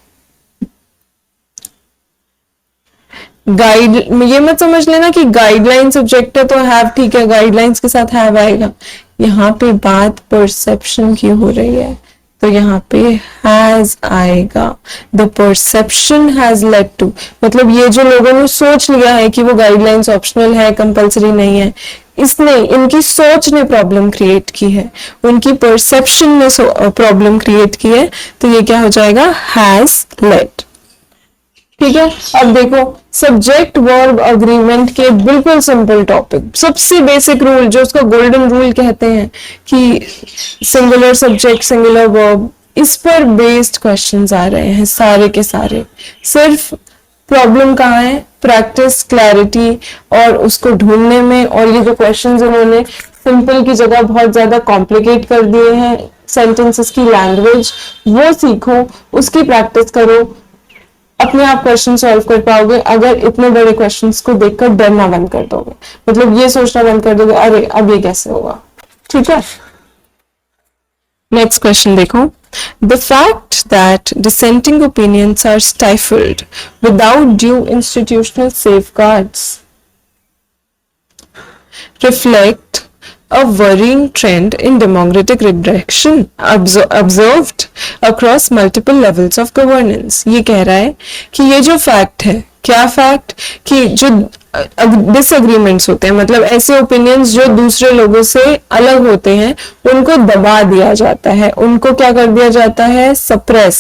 [SPEAKER 1] गाइड, ये मत समझ लेना कि गाइडलाइन सब्जेक्ट है तो हैव, ठीक है, गाइडलाइंस के साथ हैव आएगा। यहाँ पे बात परसेप्शन की हो रही है, तो यहाँ पे हैज आएगा। The perception has led to, मतलब ये जो लोगों ने सोच लिया है कि वो गाइडलाइंस ऑप्शनल है, कंपलसरी नहीं है, इसने, इनकी सोच ने प्रॉब्लम क्रिएट की है, उनकी परसेप्शन ने प्रॉब्लम क्रिएट की है। तो ये क्या हो जाएगा? हैज लेड, ठीक है। अब देखो सब्जेक्ट वर्ब अग्रीमेंट के बिल्कुल सिंपल टॉपिक, सबसे बेसिक रूल जो उसका गोल्डन रूल कहते हैं कि सिंगुलर सब्जेक्ट सिंगुलर वर्ब इस पर बेस्ड क्वेश्चंस आ रहे हैं सारे के सारे। सिर्फ प्रॉब्लम कहाँ है, प्रैक्टिस, क्लैरिटी और उसको ढूंढने में। और ये जो क्वेश्चंस उन्होंने सिंपल की जगह बहुत ज्यादा कॉम्प्लिकेट कर दिए हैं, सेंटेंसेस की लैंग्वेज वो सीखो, उसकी प्रैक्टिस करो, अपने आप क्वेश्चन सॉल्व कर पाओगे अगर इतने बड़े क्वेश्चंस को देखकर डरना बंद कर दोगे, मतलब ये सोचना बंद कर दोगे अरे अब ये कैसे होगा। ठीक है, नेक्स्ट क्वेश्चन देखो। The fact that dissenting opinions are stifled without due institutional safeguards reflect a worrying trend in democratic regression observed across multiple levels of governance। ये कह रहा है कि ये जो फैक्ट है, क्या फैक्ट, कि जो डिसएग्रीमेंट्स होते हैं, मतलब ऐसे ओपिनियंस जो दूसरे लोगों से अलग होते हैं, उनको दबा दिया जाता है, उनको क्या कर दिया जाता है, सप्रेस।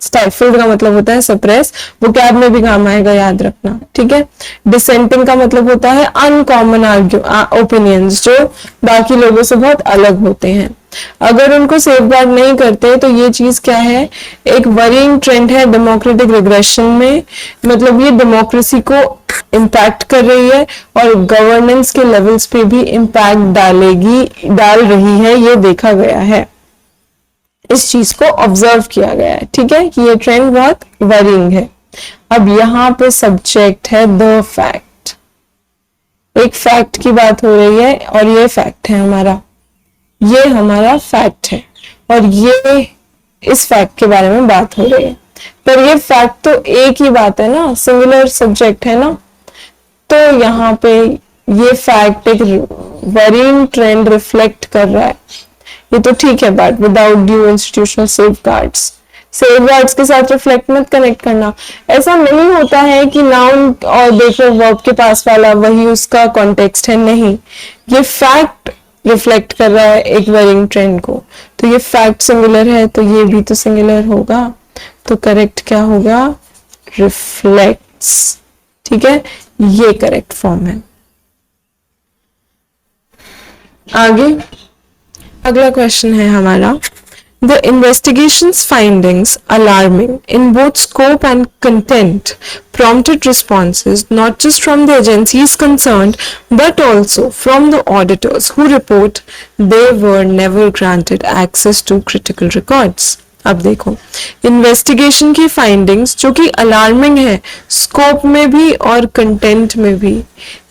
[SPEAKER 1] स्टाइफल्ड का मतलब होता है सप्रेस, वो कैब में भी काम आएगा, याद रखना। ठीक है, डिसेंटिंग का मतलब होता है अनकॉमन ओपिनियंस जो बाकी लोगों से बहुत अलग होते हैं। अगर उनको सेफगार्ड नहीं करते तो ये चीज क्या है, एक वरीइंग ट्रेंड है डेमोक्रेटिक रिग्रेशन में, मतलब ये डेमोक्रेसी को इम्पैक्ट कर रही है और गवर्नेंस के लेवल्स पे भी इम्पैक्ट डाल रही है, ये देखा गया है, इस चीज को ऑब्जर्व किया गया है। ठीक है, कि ये ट्रेंड बहुत वरीइंग है। अब यहाँ पे सब्जेक्ट है द फैक्ट, एक फैक्ट की बात हो रही है और ये फैक्ट है हमारा, ये हमारा फैक्ट है और ये इस फैक्ट के बारे में बात हो रही है। पर ये फैक्ट तो एक ही बात है ना, सिंगुलर सब्जेक्ट है ना, तो यहाँ पे ये फैक्ट एक वरीइंग ट्रेंड रिफ्लेक्ट कर रहा है, ये तो ठीक है, but without due institutional safeguards, safeguards के साथ रिफ्लेक्ट मत कनेक्ट करना। ऐसा नहीं होता है कि नाउन और देखो वर्ब के पास वाला वही उसका कॉन्टेक्स्ट है, नहीं, ये फैक्ट रिफ्लेक्ट कर रहा है एक वेरिंग ट्रेंड को, तो ये फैक्ट सिंगुलर है तो ये भी तो सिंगुलर होगा, तो करेक्ट क्या होगा, रिफ्लेक्ट्स। ठीक है, ये करेक्ट फॉर्म है। आगे अगला क्वेश्चन है हमारा, The investigation's findings, alarming in both scope and content, prompted responses not just from the agencies concerned but also from the auditors who report they were never granted access to critical records। अब देखो, investigation की findings जो कि alarming है scope में भी और content में भी,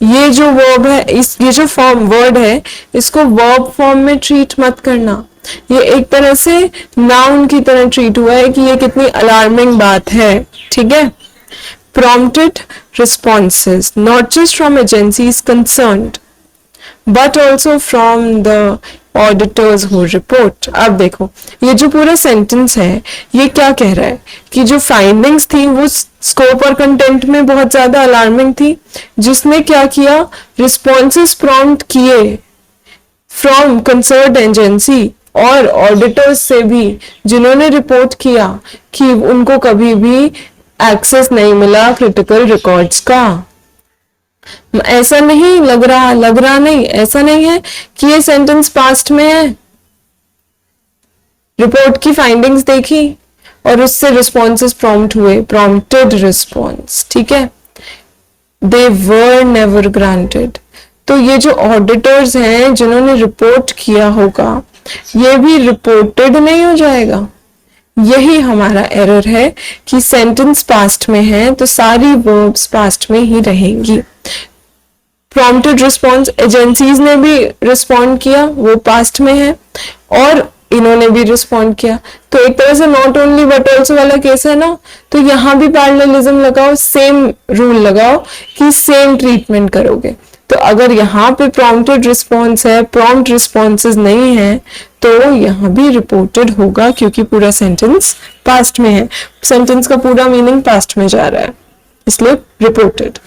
[SPEAKER 1] ये जो वर्ब है, ये जो फॉर्म वर्ड है, इसको वर्ब फॉर्म में ट्रीट मत करना, ये एक तरह से नाउन की तरह ट्रीट हुआ है कि ये कितनी अलार्मिंग बात है। ठीक है, prompted responses not just from agencies concerned but also from the auditors who report। अब देखो, ये जो पूरा सेंटेंस है ये क्या कह रहा है कि जो फाइंडिंग्स थी वो स्कोप और कंटेंट में बहुत ज्यादा अलार्मिंग थी, जिसने क्या किया, रिस्पॉन्सेस प्रॉम्प्ट किए फ्रॉम कंसर्न्ड एजेंसी और ऑडिटर्स से भी, जिन्होंने रिपोर्ट किया कि उनको कभी भी एक्सेस नहीं मिला क्रिटिकल रिकॉर्ड्स का। ऐसा नहीं लग रहा नहीं, ऐसा नहीं है कि ये सेंटेंस पास्ट में है, रिपोर्ट की फाइंडिंग्स देखी और उससे रिस्पॉन्सेस प्रॉम्प्ट हुए, प्रॉम्प्टेड रिस्पॉन्स। ठीक है, दे वर नेवर ग्रांटेड, तो ये जो ऑडिटर्स हैं जिन्होंने रिपोर्ट किया होगा ये भी रिपोर्टेड नहीं हो जाएगा। यही हमारा एरर है कि सेंटेंस पास्ट में है तो सारी वर्ब्स पास्ट में ही रहेंगी। प्रॉम्प्टेड रिस्पॉन्स, एजेंसीज ने भी रिस्पॉन्ड किया, वो पास्ट में है, और इन्होंने भी रिस्पॉन्ड किया, तो एक तरह से नॉट ओनली बट ऑल्सो वाला केस है ना, तो यहाँ भी पैरेललिज्म लगाओ, सेम रूल लगाओ कि सेम ट्रीटमेंट करोगे। तो अगर यहाँ पे प्रॉम्प्टेड रिस्पॉन्स है, प्रॉम्प्ट रिस्पॉन्सेज नहीं है, तो यहाँ भी रिपोर्टेड होगा क्योंकि पूरा सेंटेंस पास्ट में है, सेंटेंस का पूरा मीनिंग पास्ट में जा रहा है, इसलिए रिपोर्टेड।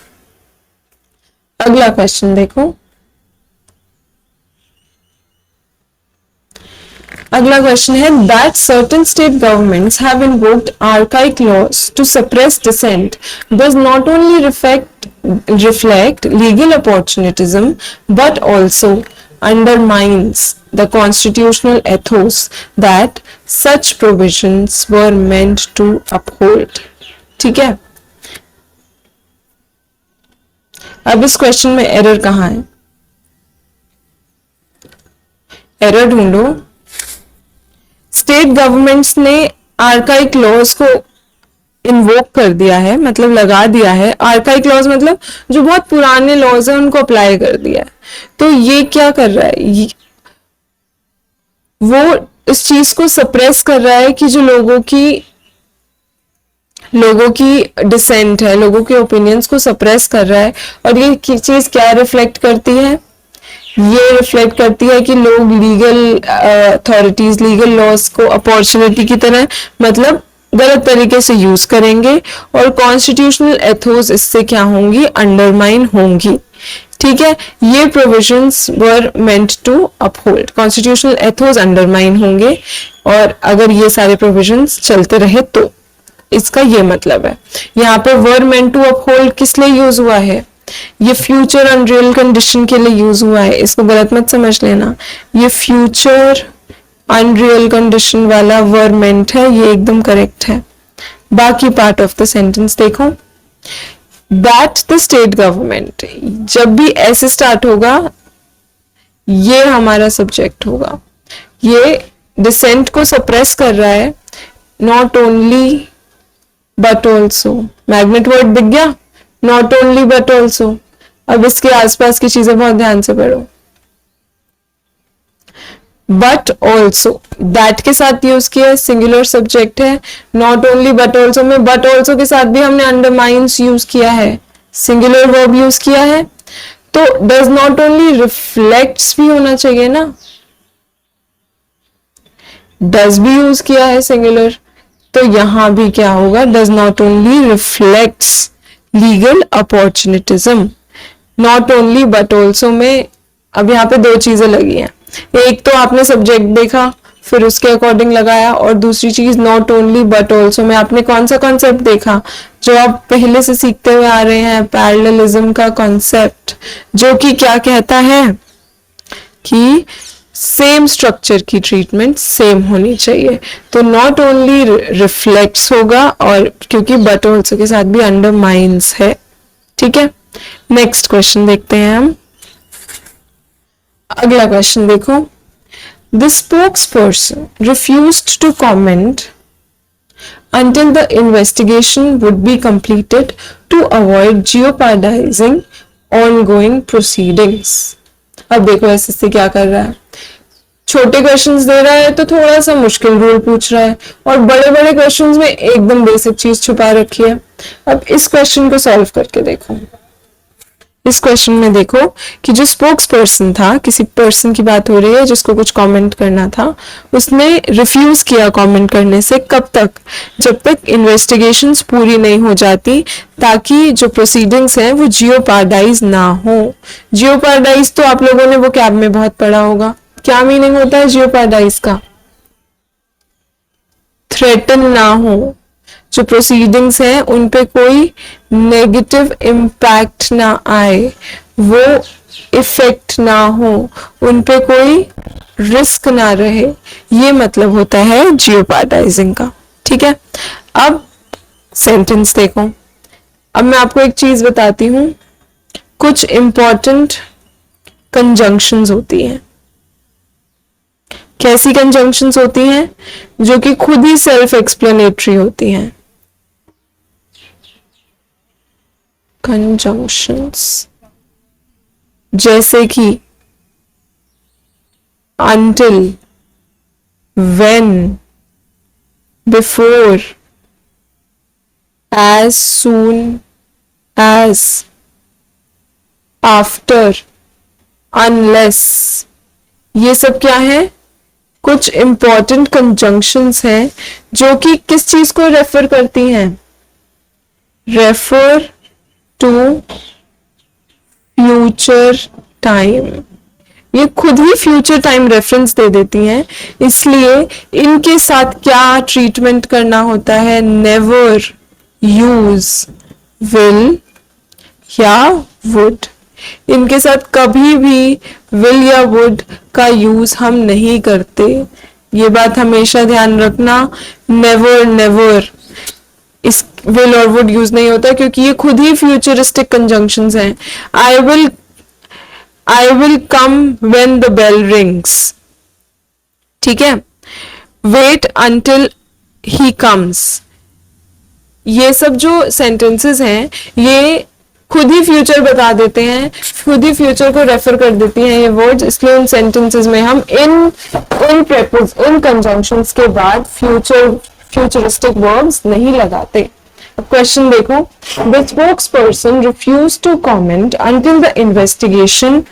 [SPEAKER 1] अगला क्वेश्चन देखो, अगला क्वेश्चन है that certain state governments have invoked archaic laws to suppress dissent does not only reflect legal opportunism but also undermines the constitutional ethos that such provisions were meant to uphold. ठीक है, अब इस question में error कहाँ है? Error ढूंढो। State governments ने archaic laws को इन्वोक कर दिया है, मतलब लगा दिया है। आर्काइक लॉज मतलब जो बहुत पुराने लॉज हैं उनको अप्लाई कर दिया है। तो ये क्या कर रहा है? वो इस चीज को सप्रेस कर रहा है कि जो लोगों की डिसेंट है, लोगों के ओपिनियंस को सप्रेस कर रहा है। और ये चीज क्या रिफ्लेक्ट करती है? ये रिफ्लेक्ट करती है कि लोग लीगल अथॉरिटीज, लीगल लॉज को अपॉर्चुनिटी की तरह, मतलब गलत तरीके से यूज करेंगे, और कॉन्स्टिट्यूशनल एथोस इससे क्या होंगी? अंडरमाइन होंगी। ठीक है, ये provisions were meant to uphold, constitutional ethos undermine होंगे, और अगर ये सारे प्रोविजंस चलते रहे तो इसका ये मतलब है। यहाँ पे वर मेंट टू अपहोल्ड किस लिए यूज हुआ है? ये फ्यूचर अनरियल कंडीशन के लिए यूज हुआ है, इसको गलत मत समझ लेना। ये फ्यूचर अनरियल कंडीशन वाला वर मेंट है, ये एकदम करेक्ट है। बाकी पार्ट ऑफ द सेंटेंस देखो, दैट द स्टेट गवर्नमेंट, जब भी ऐसे स्टार्ट होगा ये हमारा सब्जेक्ट होगा। ये डिसेंट को सप्रेस कर रहा है, not only but also. Magnet word दिख गया, नॉट ओनली बट ऑल्सो। अब इसके आसपास की चीजें बहुत ध्यान से पढ़ो। बट ऑल्सो, दैट के साथ यूज किया, सिंगुलर सब्जेक्ट है। नॉट ओनली बट ऑल्सो में बट ऑल्सो के साथ भी हमने अंडरमाइंस यूज किया है, सिंगुलर वर्ब यूज किया है। तो डज नॉट ओनली रिफ्लेक्ट्स भी होना चाहिए ना, डज भी यूज किया है सिंगुलर, तो यहां भी क्या होगा? Does not only reflects legal अपॉर्चुनिटिज्म। Not only but also में अब यहाँ पे दो चीजें लगी हैं। एक तो आपने सब्जेक्ट देखा, फिर उसके अकॉर्डिंग लगाया, और दूसरी चीज नॉट ओनली बट ऑल्सो में आपने कौन सा कॉन्सेप्ट देखा जो आप पहले से सीखते हुए आ रहे हैं? पैरेललिज्म का कॉन्सेप्ट, जो कि क्या कहता है कि सेम स्ट्रक्चर की ट्रीटमेंट सेम होनी चाहिए। तो नॉट ओनली रिफ्लेक्ट्स होगा, और क्योंकि बट ऑल्सो के साथ भी अंडरमाइंस है। ठीक है, नेक्स्ट क्वेश्चन देखते हैं हम। अगला क्वेश्चन देखो, the spokesperson refused to comment until the investigation would be completed to avoid jeopardizing ongoing proceedings। अब देखो एसएससी क्या कर रहा है, छोटे क्वेश्चंस दे रहा है तो थोड़ा सा मुश्किल रूल पूछ रहा है, और बड़े बड़े क्वेश्चंस में एकदम बेसिक चीज छुपा रखी है। अब इस क्वेश्चन को सॉल्व करके देखो। इस क्वेश्चन में देखो कि जो स्पोक्स पर्सन था, किसी पर्सन की बात हो रही है जिसको कुछ कमेंट करना था, उसने रिफ्यूज किया कमेंट करने से। कब तक? जब तक इन्वेस्टिगेशंस पूरी नहीं हो जाती, ताकि जो प्रोसीडिंग्स हैं वो जियोपार्डाइज ना हो। जियोपार्डाइज तो आप लोगों ने वो कैब में बहुत पढ़ा होगा। क्या मीनिंग होता है जियोपार्डाइज का? थ्रेटन ना हो, जो प्रोसीडिंग्स हैं उन पे कोई नेगेटिव इम्पैक्ट ना आए, वो इफेक्ट ना हो, उन पे कोई रिस्क ना रहे, ये मतलब होता है जियोपार्डाइजिंग का। ठीक है, अब सेंटेंस देखो। अब मैं आपको एक चीज बताती हूं, कुछ इंपॉर्टेंट कंजंक्शंस होती हैं। कैसी कंजंक्शंस होती हैं? जो कि खुद ही सेल्फ एक्सप्लेनेटरी होती हैं। कंजंक्शंस जैसे कि until, when, before, as soon as, after, unless, ये सब क्या है? कुछ इंपॉर्टेंट कंजंक्शंस हैं जो कि किस चीज को रेफर करती हैं? Refer to future time. ये खुद ही फ्यूचर टाइम रेफरेंस दे देती हैं, इसलिए इनके साथ क्या ट्रीटमेंट करना होता है? नेवर यूज, विल या वुड। इनके साथ कभी भी विल या वुड का यूज हम नहीं करते, ये बात हमेशा ध्यान रखना। नेवर नेवर इस विल और वुड यूज नहीं होता, क्योंकि ये खुद ही फ्यूचरिस्टिक कंजंक्शंस हैं। I will come when the bell rings, ठीक है। वेट अंटिल ही कम्स, ये सब जो सेंटेंसेस हैं ये खुद ही फ्यूचर बता देते हैं, खुद ही फ्यूचर को रेफर कर देती हैं ये वर्ड्स, इसलिए उन सेंटेंसेस में हम इन कंजंक्शंस के बाद फ्यूचरिस्टिक वर्ब्स नहीं लगाते। अब क्वेश्चन देखो, the spokesperson refuse to comment until the investigation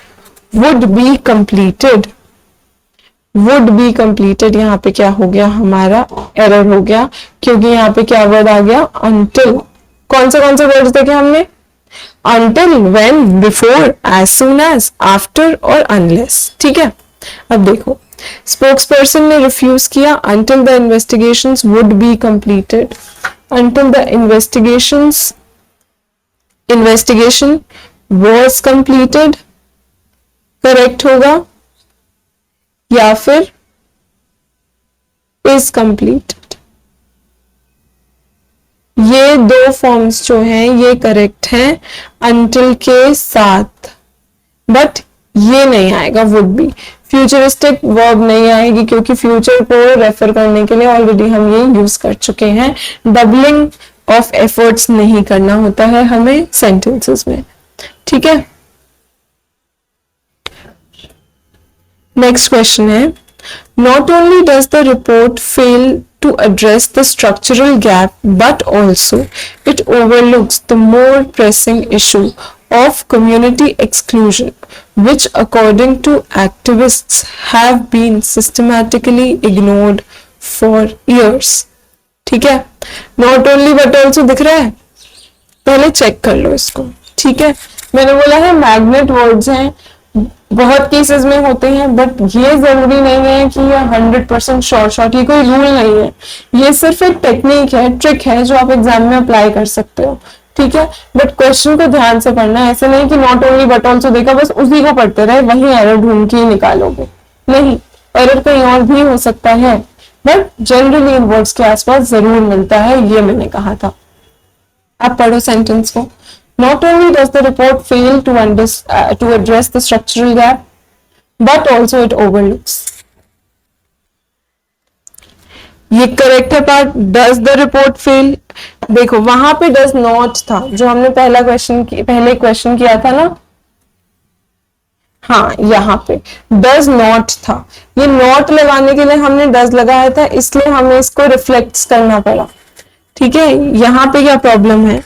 [SPEAKER 1] would be completed. Would be completed यहाँ पे क्या हो गया, हमारा एरर हो गया, क्योंकि यहाँ पे क्या वर्ड आ गया, until। कौन से वर्ड्स देखे हमने, until, when, before, as soon as, after और unless, ठीक है। अब देखो, स्पोक्सपर्सन ने रिफ्यूज किया until the investigations would be completed, until the investigation was completed, correct होगा, या फिर इज कंप्लीटेड। ये दो फॉर्म्स जो हैं ये करेक्ट हैं अंटिल के साथ, बट ये नहीं आएगा वुड बी, फ्यूचरिस्टिक वर्ब नहीं आएगी, क्योंकि फ्यूचर को रेफर करने के लिए ऑलरेडी हम ये यूज कर चुके हैं। डबलिंग ऑफ एफर्ट्स नहीं करना होता है हमें सेंटेंसेस में, ठीक है। नेक्स्ट क्वेश्चन है, not only does the report fail to address the structural gap, but also it overlooks the more pressing issue of community exclusion, which according to activists have been systematically ignored for years। ठीक है, not only but also दिख रहा है, पहले check कर लो इसको, ठीक है। मैंने बोला है मैग्नेट वर्ड्स हैं, बहुत केसेस में होते हैं, बट ये जरूरी नहीं है कि ये 100% शॉर्ट, ये कोई रूल नहीं है, ये सिर्फ एक टेक्निक है, ट्रिक है जो आप एग्जाम में अप्लाई कर सकते हो, ठीक है। बट क्वेश्चन को ध्यान से पढ़ना है, ऐसे नहीं कि नॉट ओनली बट ऑल्सो देखा बस उसी को पढ़ते रहे, वही एरर ढूंढ के ही निकालोगे, नहीं, एरर कहीं और भी हो सकता है, बट जनरली इन वर्ड्स के आसपास जरूर मिलता है, ये मैंने कहा था। आप पढ़ो सेंटेंस को, not only does the report fail to address the structural gap, but also it overlooks। ये करेक्ट है part, does the report fail, देखो वहां पे does not था जो हमने पहले क्वेश्चन किया था ना, हाँ यहाँ पे does not था, ये not लगाने के लिए हमने does लगाया था, इसलिए हमें इसको रिफ्लेक्ट करना पड़ा, ठीक है। यहाँ पे क्या प्रॉब्लम है,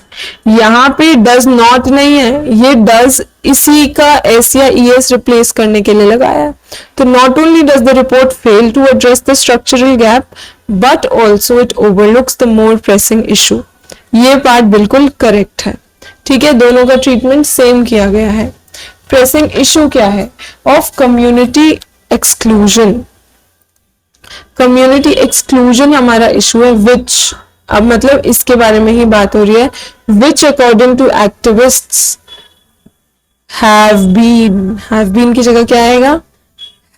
[SPEAKER 1] यहाँ पे डज नॉट नहीं है, ये डज इसी का एस या ईएस रिप्लेस करने के लिए लगाया है। तो not only does the report fail to address the structural gap, but also it overlooks the more pressing issue, ये पार्ट बिल्कुल करेक्ट है, ठीक है। दोनों का ट्रीटमेंट सेम किया गया है। प्रेसिंग इशू क्या है, of community exclusion, community exclusion हमारा इशू है, विच, अब मतलब इसके बारे में ही बात हो रही है, which according to activists have been की जगह क्या आएगा,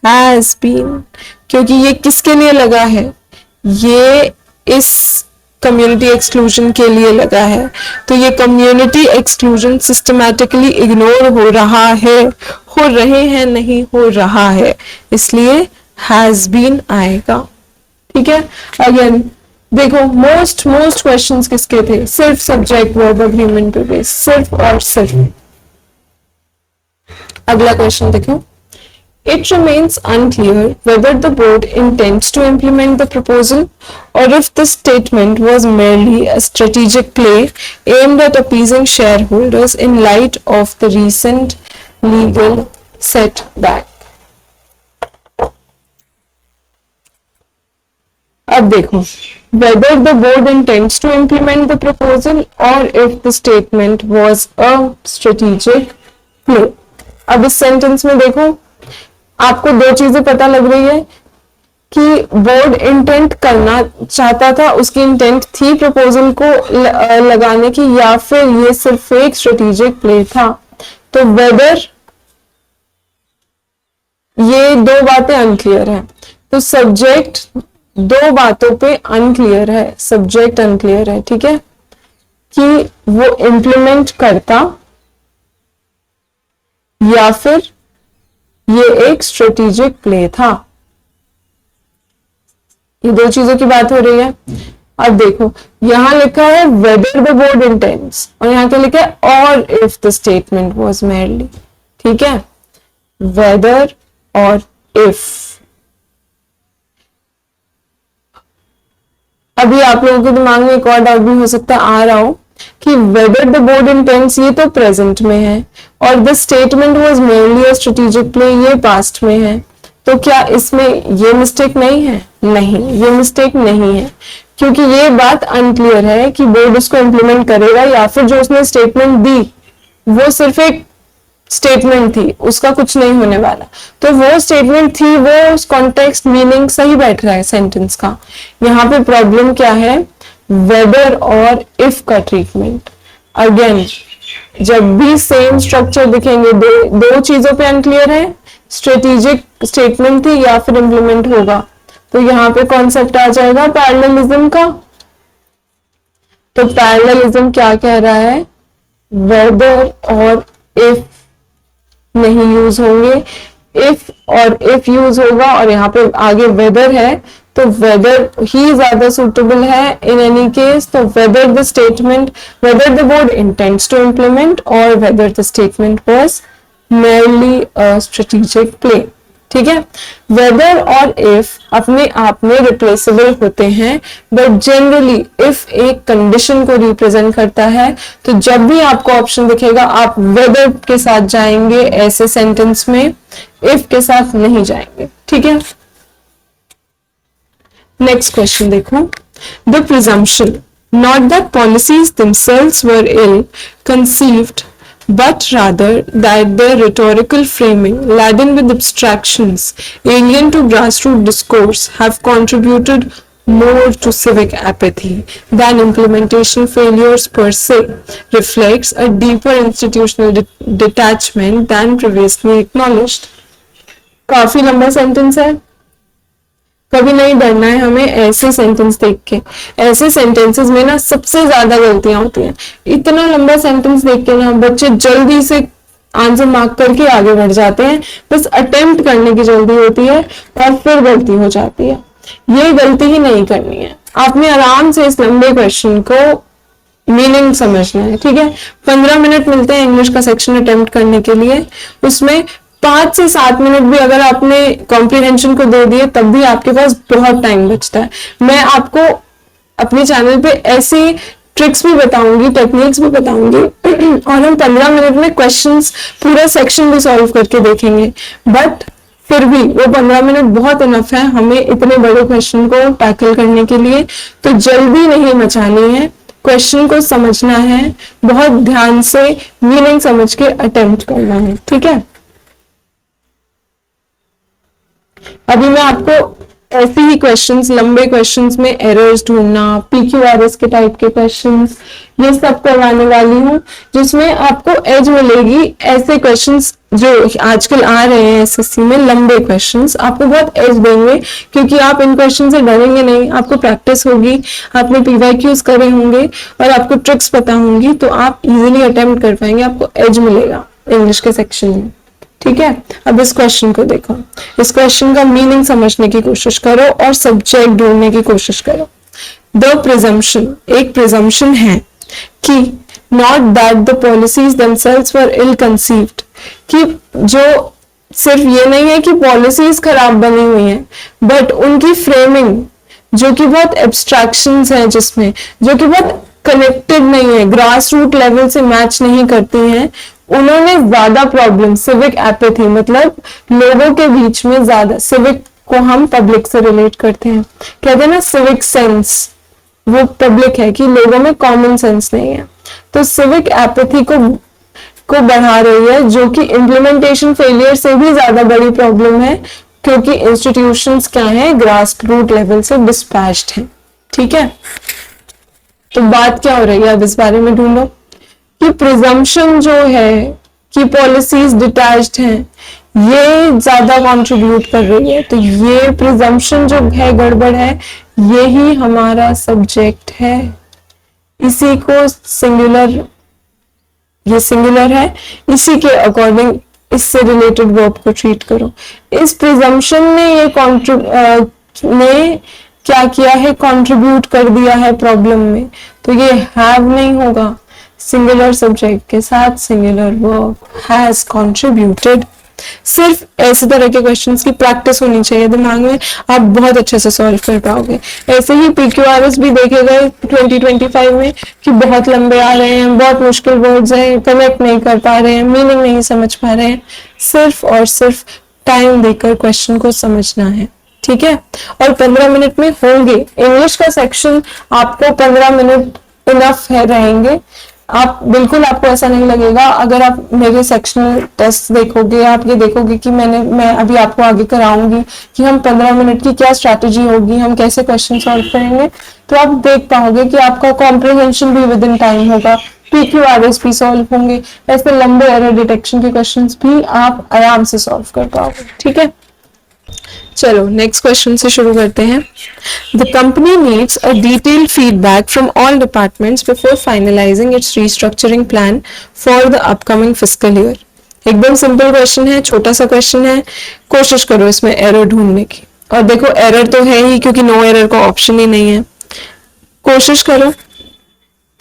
[SPEAKER 1] हैज बीन, क्योंकि ये किसके लिए लगा है, ये इस कम्युनिटी एक्सक्लूजन के लिए लगा है, तो ये कम्युनिटी एक्सक्लूजन सिस्टमैटिकली इग्नोर हो रहा है, हो रहे हैं नहीं हो रहा है, इसलिए हैज बीन आएगा, ठीक है। अगेन देखो मोस्ट क्वेश्चंस किसके थे, सिर्फ सब्जेक्ट वर्ब अग्रीमेंट पे बेस, सिर्फ और सिर्फ। अगला क्वेश्चन देखो, it remains unclear whether the board intends to implement the proposal or if the statement was merely a strategic play aimed at appeasing shareholders in light of the recent legal setback। अब देखो, whether the board intends to implement the proposal or if the statement was a strategic play। अब इस sentence में देखो आपको दो चीजें पता लग रही है कि बोर्ड इंटेंट करना चाहता था, उसकी इंटेंट थी प्रपोजल को लगाने की, या फिर ये सिर्फ एक स्ट्रेटेजिक प्ले था, तो वेदर, ये दो बातें अनक्लियर है, तो सब्जेक्ट दो बातों पे अनक्लियर है, सब्जेक्ट अनक्लियर है, ठीक है, कि वो इंप्लीमेंट करता या फिर ये एक स्ट्रेटेजिक प्ले था। ये दो चीजों की बात हो रही है। अब देखो यहां लिखा है वेदर द बोर्ड इंटेंड्स और यहां क्या लिखा है और if the statement was merely, ठीक है, वेदर और इफ। अभी आप लोगों के दिमाग में एक और डाउट भी हो सकता है आ रहा हो कि वेदर द बोर्ड इंटेंड्स ये तो प्रेजेंट में है और the statement was merely a strategic play ये पास्ट में है, तो क्या इसमें ये मिस्टेक नहीं है? नहीं, ये मिस्टेक नहीं है, क्योंकि ये बात अनक्लियर है कि बोर्ड उसको इंप्लीमेंट करेगा या फिर जो उसने स्टेटमेंट दी वो सिर्फ एक स्टेटमेंट थी, उसका कुछ नहीं होने वाला। तो वो स्टेटमेंट थी, वो कॉन्टेक्स्ट मीनिंग सही बैठ रहा है सेंटेंस का। यहाँ पे प्रॉब्लम क्या है? वेदर और इफ का ट्रीटमेंट। अगेन जब भी सेम स्ट्रक्चर दिखेंगे, दो चीजों पे अनक्लियर है, स्ट्रेटेजिक स्टेटमेंट थी या फिर इम्प्लीमेंट होगा, तो यहाँ पे कॉन्सेप्ट आ जाएगा पैरेललिज्म का। तो पैरेललिज्म क्या कह रहा है? वेदर और इफ नहीं यूज होंगे, इफ और इफ यूज होगा और यहाँ पे आगे वेदर है, तो वेदर ही ज्यादा सुटेबल है इन एनी केस। तो whether the statement, whether the board intends to implement और whether the statement was merely a strategic play, ठीक है। वेदर और इफ अपने आप में रिप्लेसेबल होते हैं, बट जनरली इफ एक कंडीशन को रिप्रेजेंट करता है, तो जब भी आपको ऑप्शन दिखेगा आप वेदर के साथ जाएंगे ऐसे सेंटेंस में, इफ के साथ नहीं जाएंगे, ठीक है। नेक्स्ट क्वेश्चन देखो, the presumption not that policies themselves were ill conceived but rather that their rhetorical framing, laden with abstractions alien to grassroots discourse, have contributed more to civic apathy than implementation failures per se, reflects a deeper institutional detachment than previously acknowledged. काफी लंबा sentence है, कभी नहीं डरना है हमें ऐसे sentence देख के। ऐसे सेंटेंसेस में ना सबसे ज्यादा गलतियां होती हैं। इतना लंबा सेंटेंस देख के ना बच्चे जल्दी से आंसर मार्क करके आगे बढ़ जाते हैं, बस अटेम्प्ट करने की जल्दी होती है और फिर गलती हो जाती है। ये गलती ही नहीं करनी है, आपने आराम से इस लंबे क्वेश्चन को मीनिंग समझना है, ठीक है। 15 मिनट मिलते हैं इंग्लिश का सेक्शन अटेम्प्ट करने के लिए, उसमें 5 से 7 मिनट भी अगर आपने कॉम्प्रिहेंशन को दे दिए तब भी आपके पास बहुत टाइम बचता है। मैं आपको अपने चैनल पे ऐसी ट्रिक्स भी बताऊंगी, टेक्निक्स भी बताऊंगी और हम 15 मिनट में क्वेश्चंस पूरा सेक्शन भी सॉल्व करके देखेंगे, बट फिर भी वो 15 मिनट बहुत इनफ है हमें इतने बड़े क्वेश्चन को टैकल करने के लिए। तो जल्दी नहीं मचानी है, क्वेश्चन को समझना है, बहुत ध्यान से मीनिंग समझ के अटेम्प्ट करना है, ठीक है। अभी मैं आपको ऐसे ही क्वेश्चंस, लंबे क्वेश्चंस में एरर्स ढूंढना, PQRS के टाइप के क्वेश्चंस, ये सब करवाने वाली हूँ, जिसमें आपको एज मिलेगी। ऐसे क्वेश्चंस जो आजकल आ रहे हैं SSC में, लंबे क्वेश्चंस आपको बहुत एज देंगे, क्योंकि आप इन क्वेश्चन से डरेंगे नहीं, आपको प्रैक्टिस होगी, आपने PYQs करे होंगे और आपको ट्रिक्स पता होंगी, तो आप इजीली अटेम्प्ट कर पाएंगे, आपको एज मिलेगा इंग्लिश के सेक्शन में, ठीक है। अब इस क्वेश्चन को देखो, इस क्वेश्चन का मीनिंग समझने की कोशिश करो और सब्जेक्ट ढूंढने की कोशिश करो। द प्रिजम्पशन, एक प्रिजम्पशन है कि not that the policies themselves were ill conceived, कि जो सिर्फ ये नहीं है कि पॉलिसीज खराब बनी हुई हैं, बट उनकी फ्रेमिंग जो कि बहुत एब्स्ट्रैक्शंस हैं, जिसमें जो कि बहुत कनेक्टेड नहीं है, ग्रास रूट लेवल से मैच नहीं करती हैं, उन्होंने ज्यादा प्रॉब्लम, सिविक एपैथी मतलब लोगों के बीच में ज्यादा, सिविक को हम पब्लिक से रिलेट करते हैं, कहते हैं ना सिविक सेंस, वो पब्लिक है कि लोगों में कॉमन सेंस नहीं है, तो सिविक एपैथी को बढ़ा रही है, जो कि इम्प्लीमेंटेशन फेलियर से भी ज्यादा बड़ी प्रॉब्लम है, क्योंकि इंस्टीट्यूशंस क्या है, ग्रास रूट लेवल से डिस्पैच्ड है, ठीक है। तो बात क्या हो रही है अब इस बारे में ढूंढो कि प्रिजम्पशन जो है की पॉलिसीज डिटैच्ड हैं, ये ज्यादा कंट्रीब्यूट कर रही है, तो ये प्रिजम्पशन जो है गड़बड़ है, यही हमारा सब्जेक्ट है। इसी को सिंगुलर, ये सिंगुलर है, इसी के अकॉर्डिंग इससे रिलेटेड वर्ब को ट्रीट करो। इस प्रिजम्पशन ने ये ने क्या किया है, कंट्रीब्यूट कर दिया है प्रॉब्लम में, तो ये हैव नहीं होगा, सिंगुलर सब्जेक्ट के साथ सिंगुलर वर्ब हैज कंट्रीब्यूटेड। सिर्फ ऐसे तरह के क्वेश्चंस की प्रैक्टिस होनी चाहिए दिमाग में, आप बहुत अच्छे से सॉल्व कर पाओगे। ऐसे ही PQRS भी देखे गए 2025 में कि बहुत लंबे आ रहे हैं, बहुत मुश्किल वर्ड्स हैं, कनेक्ट नहीं कर पा रहे हैं, मीनिंग नहीं समझ पा रहे हैं। सिर्फ और सिर्फ टाइम देकर क्वेश्चन को समझना है, ठीक है। और 15 मिनट में होंगे। इंग्लिश का सेक्शन आपको 15 मिनट इनफ है रहेंगे। आप बिल्कुल, आपको ऐसा नहीं लगेगा अगर आप मेरे सेक्शनल टेस्ट देखोगे, आप ये देखोगे कि मैं अभी आपको आगे कराऊंगी कि हम 15 मिनट की क्या स्ट्रैटेजी होगी, हम कैसे क्वेश्चन सॉल्व करेंगे, तो आप देख पाओगे कि आपका कॉम्प्रिहेंशन भी विद इन टाइम होगा, PQRS भी सॉल्व होंगे, ऐसे लंबे एरर डिटेक्शन के क्वेश्चंस भी आप आराम से सॉल्व कर पाओगे, ठीक है। चलो नेक्स्ट क्वेश्चन से शुरू करते हैं। The company needs a detailed feedback from all departments before finalising its restructuring plan for the upcoming fiscal year. एकदम सिंपल क्वेश्चन है, छोटा सा क्वेश्चन है, कोशिश करो इसमें एरर ढूंढने की। और देखो एरर तो है ही, क्योंकि नो एरर का ऑप्शन ही नहीं है। कोशिश करो,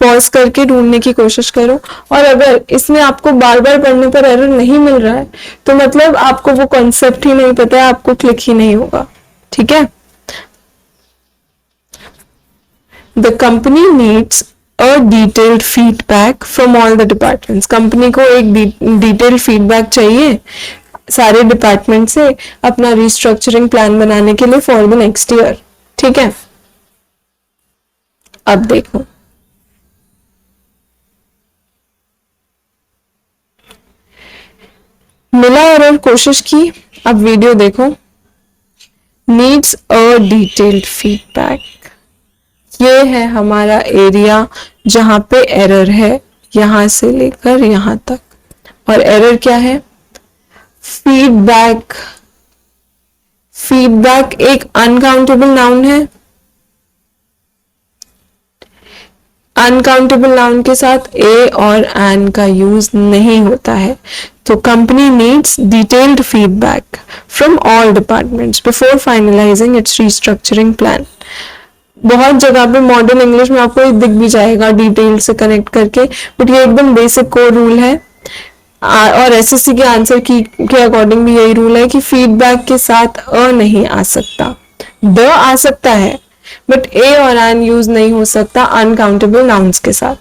[SPEAKER 1] पॉज करके ढूंढने की कोशिश करो, और अगर इसमें आपको बार बार पढ़ने पर एरर नहीं मिल रहा है तो मतलब आपको वो कॉन्सेप्ट ही नहीं पता है, आपको क्लिक ही नहीं होगा, ठीक है। The company needs a detailed feedback from all the departments. Company को एक डिटेल्ड फीडबैक चाहिए सारे डिपार्टमेंट से अपना रिस्ट्रक्चरिंग प्लान बनाने के लिए फॉर द नेक्स्ट ईयर, ठीक है। अब देखो, मिला एरर, कोशिश की, अब वीडियो देखो। नीड्स अ डिटेल्ड फीडबैक, ये है हमारा एरिया जहां पे एरर है, यहां से लेकर यहां तक। और एरर क्या है? फीडबैक। फीडबैक एक अनकाउंटेबल नाउन है। अनकाउंटेबल नाउन के साथ ए और एन का यूज नहीं होता है। तो company needs detailed feedback from all departments before finalising its restructuring plan. बहुत जगह पे मॉडर्न इंग्लिश में आपको दिख भी जाएगा डिटेल से कनेक्ट करके, बट ये एकदम बेसिक कोर रूल है। और एसएससी के आंसर की के अकॉर्डिंग भी यही रूल है कि फीडबैक के साथ अ नहीं आ सकता, द आ सकता है, बट ए और एन यूज नहीं हो सकता अनकाउंटेबल नाउन्स के साथ,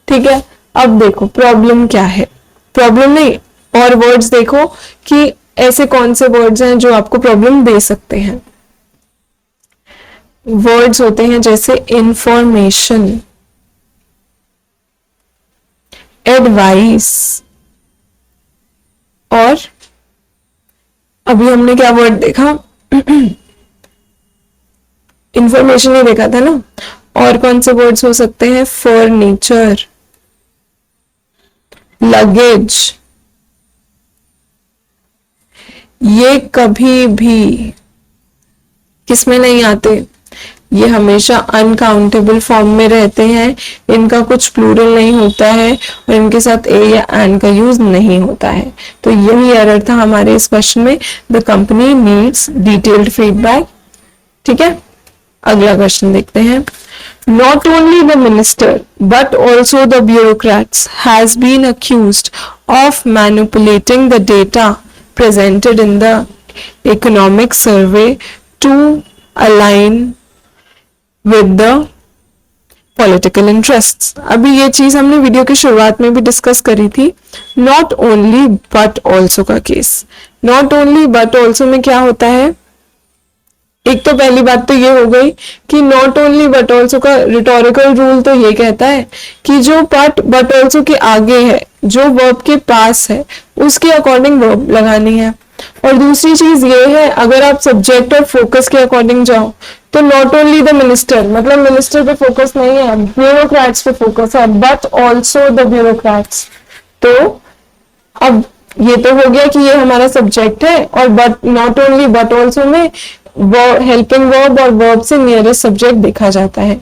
[SPEAKER 1] ठीक है। अब देखो प्रॉब्लम क्या है, प्रॉब्लम नहीं और वर्ड्स देखो कि ऐसे कौन से वर्ड्स हैं जो आपको प्रॉब्लम दे सकते हैं। वर्ड्स होते हैं जैसे इंफॉर्मेशन, एडवाइस, और अभी हमने क्या वर्ड देखा, इंफॉर्मेशन ही देखा था ना। और कौन से वर्ड्स हो सकते हैं? Furniture, luggage. ये कभी भी किसमें नहीं आते, ये हमेशा अनकाउंटेबल फॉर्म में रहते हैं, इनका कुछ प्लूरल नहीं होता है और इनके साथ ए या एन का यूज नहीं होता है। तो यही एरर था हमारे इस क्वेश्चन में। The company needs detailed feedback, ठीक है। अगला क्वेश्चन देखते हैं। Not only the minister but also the bureaucrats has been accused of manipulating the data presented in the economic survey to align with the political interests। अभी ये चीज हमने video की शुरुआत में भी डिस्कस करी थी। Not only but also का case, Not only but also में क्या होता है? एक तो पहली बात तो ये हो गई कि नॉट ओनली बट ऑल्सो का रिटोरिकल रूल तो ये कहता है कि जो पार्ट बट ऑल्सो के आगे है, जो वर्ब के पास है, उसके अकॉर्डिंग वर्ब लगानी है। और दूसरी चीज ये है, अगर आप सब्जेक्ट और फोकस के अकॉर्डिंग जाओ तो नॉट ओनली द मिनिस्टर, मतलब मिनिस्टर पे फोकस नहीं है, ब्यूरोक्रेट्स पे फोकस है, बट ऑल्सो द ब्यूरोक्रेट्स। तो अब ये तो हो गया कि ये हमारा सब्जेक्ट है, और but not only but also में हेल्पिंग वर्ब और वर्ब से नियरेस्ट सब्जेक्ट देखा जाता है।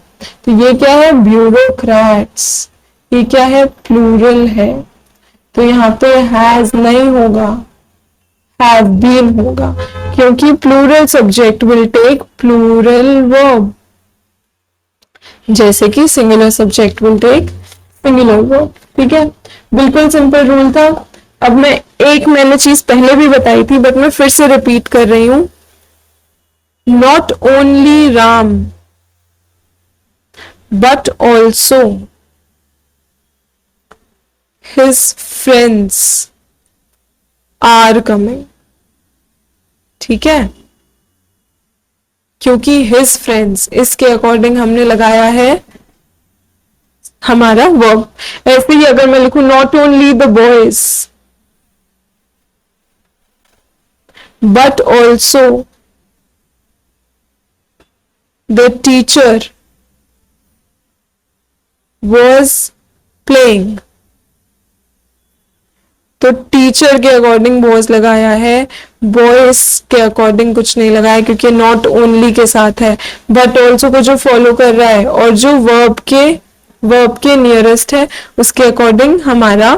[SPEAKER 1] तो ये क्या है, ब्यूरोक्रेट्स। ये क्या है, प्लूरल है, तो यहाँ पे हैज नहीं होगा, हैव बीन होगा, क्योंकि plural subject will take plural verb, जैसे कि singular subject will take singular verb. ठीक है, बिल्कुल सिंपल रूल था। अब मैंने चीज पहले भी बताई थी, बट मैं फिर से रिपीट कर रही हूं। Not only Ram but also his friends are coming। ठीक है, क्योंकि his friends इसके अकॉर्डिंग हमने लगाया है हमारा वर्ब। ऐसे ही अगर मैं लिखूं not only the boys but also the teacher was playing, तो टीचर के अकॉर्डिंग वॉज लगाया है, बॉयज के अकॉर्डिंग कुछ नहीं लगाया, क्योंकि नॉट ओनली के साथ है, बट ऑल्सो को जो फॉलो कर रहा है और जो वर्ब के नियरेस्ट है उसके अकॉर्डिंग हमारा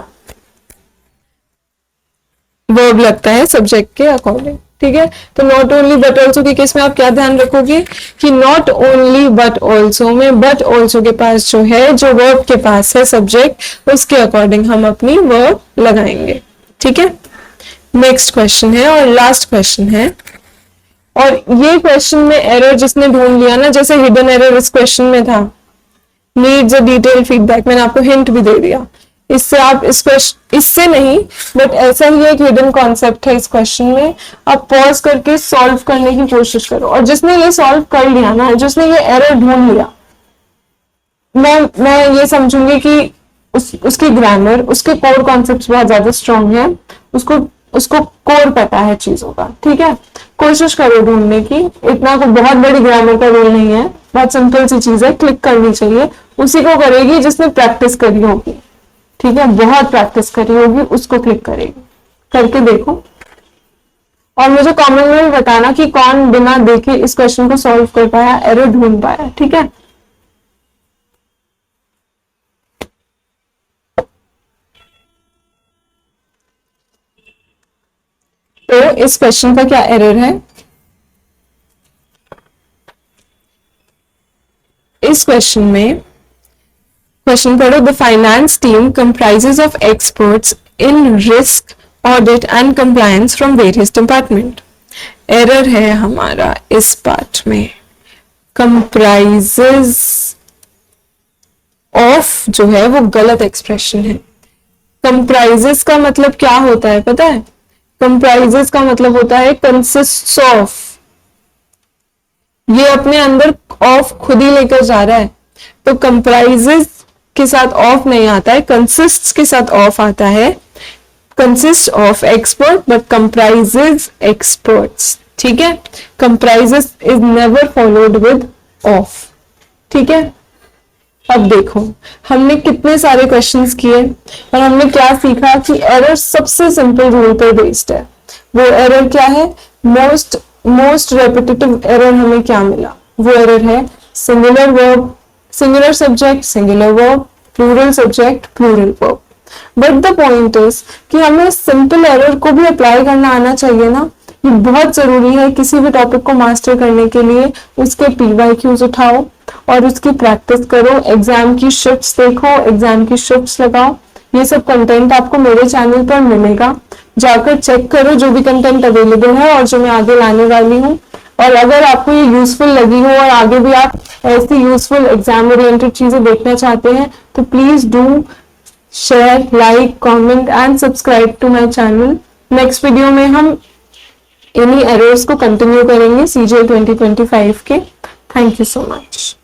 [SPEAKER 1] वर्ब लगता है सब्जेक्ट के अकॉर्डिंग। ठीक है, तो नॉट ओनली बट ऑल्सो के केस में आप क्या ध्यान रखोगे कि नॉट ओनली बट ऑल्सो में बट ऑल्सो के पास जो है, जो वर्ब के पास है सब्जेक्ट, उसके अकॉर्डिंग हम अपनी वर्ब लगाएंगे। ठीक है, नेक्स्ट क्वेश्चन है और लास्ट क्वेश्चन है, और ये क्वेश्चन में एरर जिसने ढूंढ लिया ना, जैसे हिडन एरर इस क्वेश्चन में था, नीड्स अ डिटेल फीडबैक, मैंने आपको हिंट भी दे दिया। इससे आप इस क्वेश्चन, इससे नहीं बट ऐसा ही एक हिडन कॉन्सेप्ट है इस क्वेश्चन में, आप पॉज करके सॉल्व करने की कोशिश करो। और जिसने ये सॉल्व कर लिया ना, जिसने ये एरर ढूंढ लिया, मैं ये समझूंगी कि उसकी ग्रामर, उसके कोर कॉन्सेप्ट्स बहुत ज्यादा स्ट्रांग है, उसको कोर पता है चीजों का। ठीक है, कोशिश करो ढूंढने की, इतना कोई बहुत बड़ी ग्रामर का रोल नहीं है, बहुत सिंपल सी चीज है, क्लिक करनी चाहिए। उसी को करेगी जिसने प्रैक्टिस करी होगी। ठीक है, बहुत प्रैक्टिस करी होगी, उसको क्लिक करेगी, करके देखो और मुझे कमेंट में भी बताना कि कौन बिना देखे इस क्वेश्चन को सॉल्व कर पाया, एरर ढूंढ पाया। ठीक है, तो इस क्वेश्चन का क्या एरर है, इस क्वेश्चन में क्वेश्चन पढ़ो। The finance team comprises of experts in risk audit and compliance from various department. Error है हमारा इस पार्ट में, कंप्राइजेस ऑफ जो है वो गलत एक्सप्रेशन है। कंप्राइजेस का मतलब क्या होता है पता है, कंप्राइजेस का मतलब होता है कंसिस्ट्स ऑफ, ये अपने अंदर ऑफ खुद ही लेकर जा रहा है, तो कंप्राइजेस के साथ ऑफ नहीं आता है, कंसिस्ट्स के साथ ऑफ आता है। Consist of expert but comprises experts. ठीक है, comprises is never followed with of. ठीक है, अब देखो हमने कितने सारे क्वेश्चंस किए और हमने क्या सीखा कि एरर सबसे सिंपल रूल पर बेस्ड है। वो एरर क्या है, मोस्ट रेपिटेटिव एरर हमें क्या मिला, वो एरर है singular verb singular subject singular verb, plural subject plural verb. But the point is कि हमें सिंपल एरर को भी अप्लाई करना आना चाहिए ना, ये बहुत जरूरी है किसी भी टॉपिक को मास्टर करने के लिए। उसके PYQs उठाओ और उसकी प्रैक्टिस करो, एग्जाम की शिफ्ट्स देखो, एग्जाम की शिफ्ट्स लगाओ। ये सब कंटेंट आपको मेरे चैनल पर मिलेगा, जाकर चेक करो जो भी कंटेंट अवेलेबल है और जो मैं आगे लाने वाली हूँ। और अगर आपको ये यूजफुल लगी हो और आगे भी आप ऐसी यूजफुल एग्जाम ओरिएंटेड चीजें देखना चाहते हैं तो please do share, like, comment and subscribe to my channel. Next video में हम इन्हीं एरर्स को कंटिन्यू करेंगे CJ 2025 के। Thank you so much.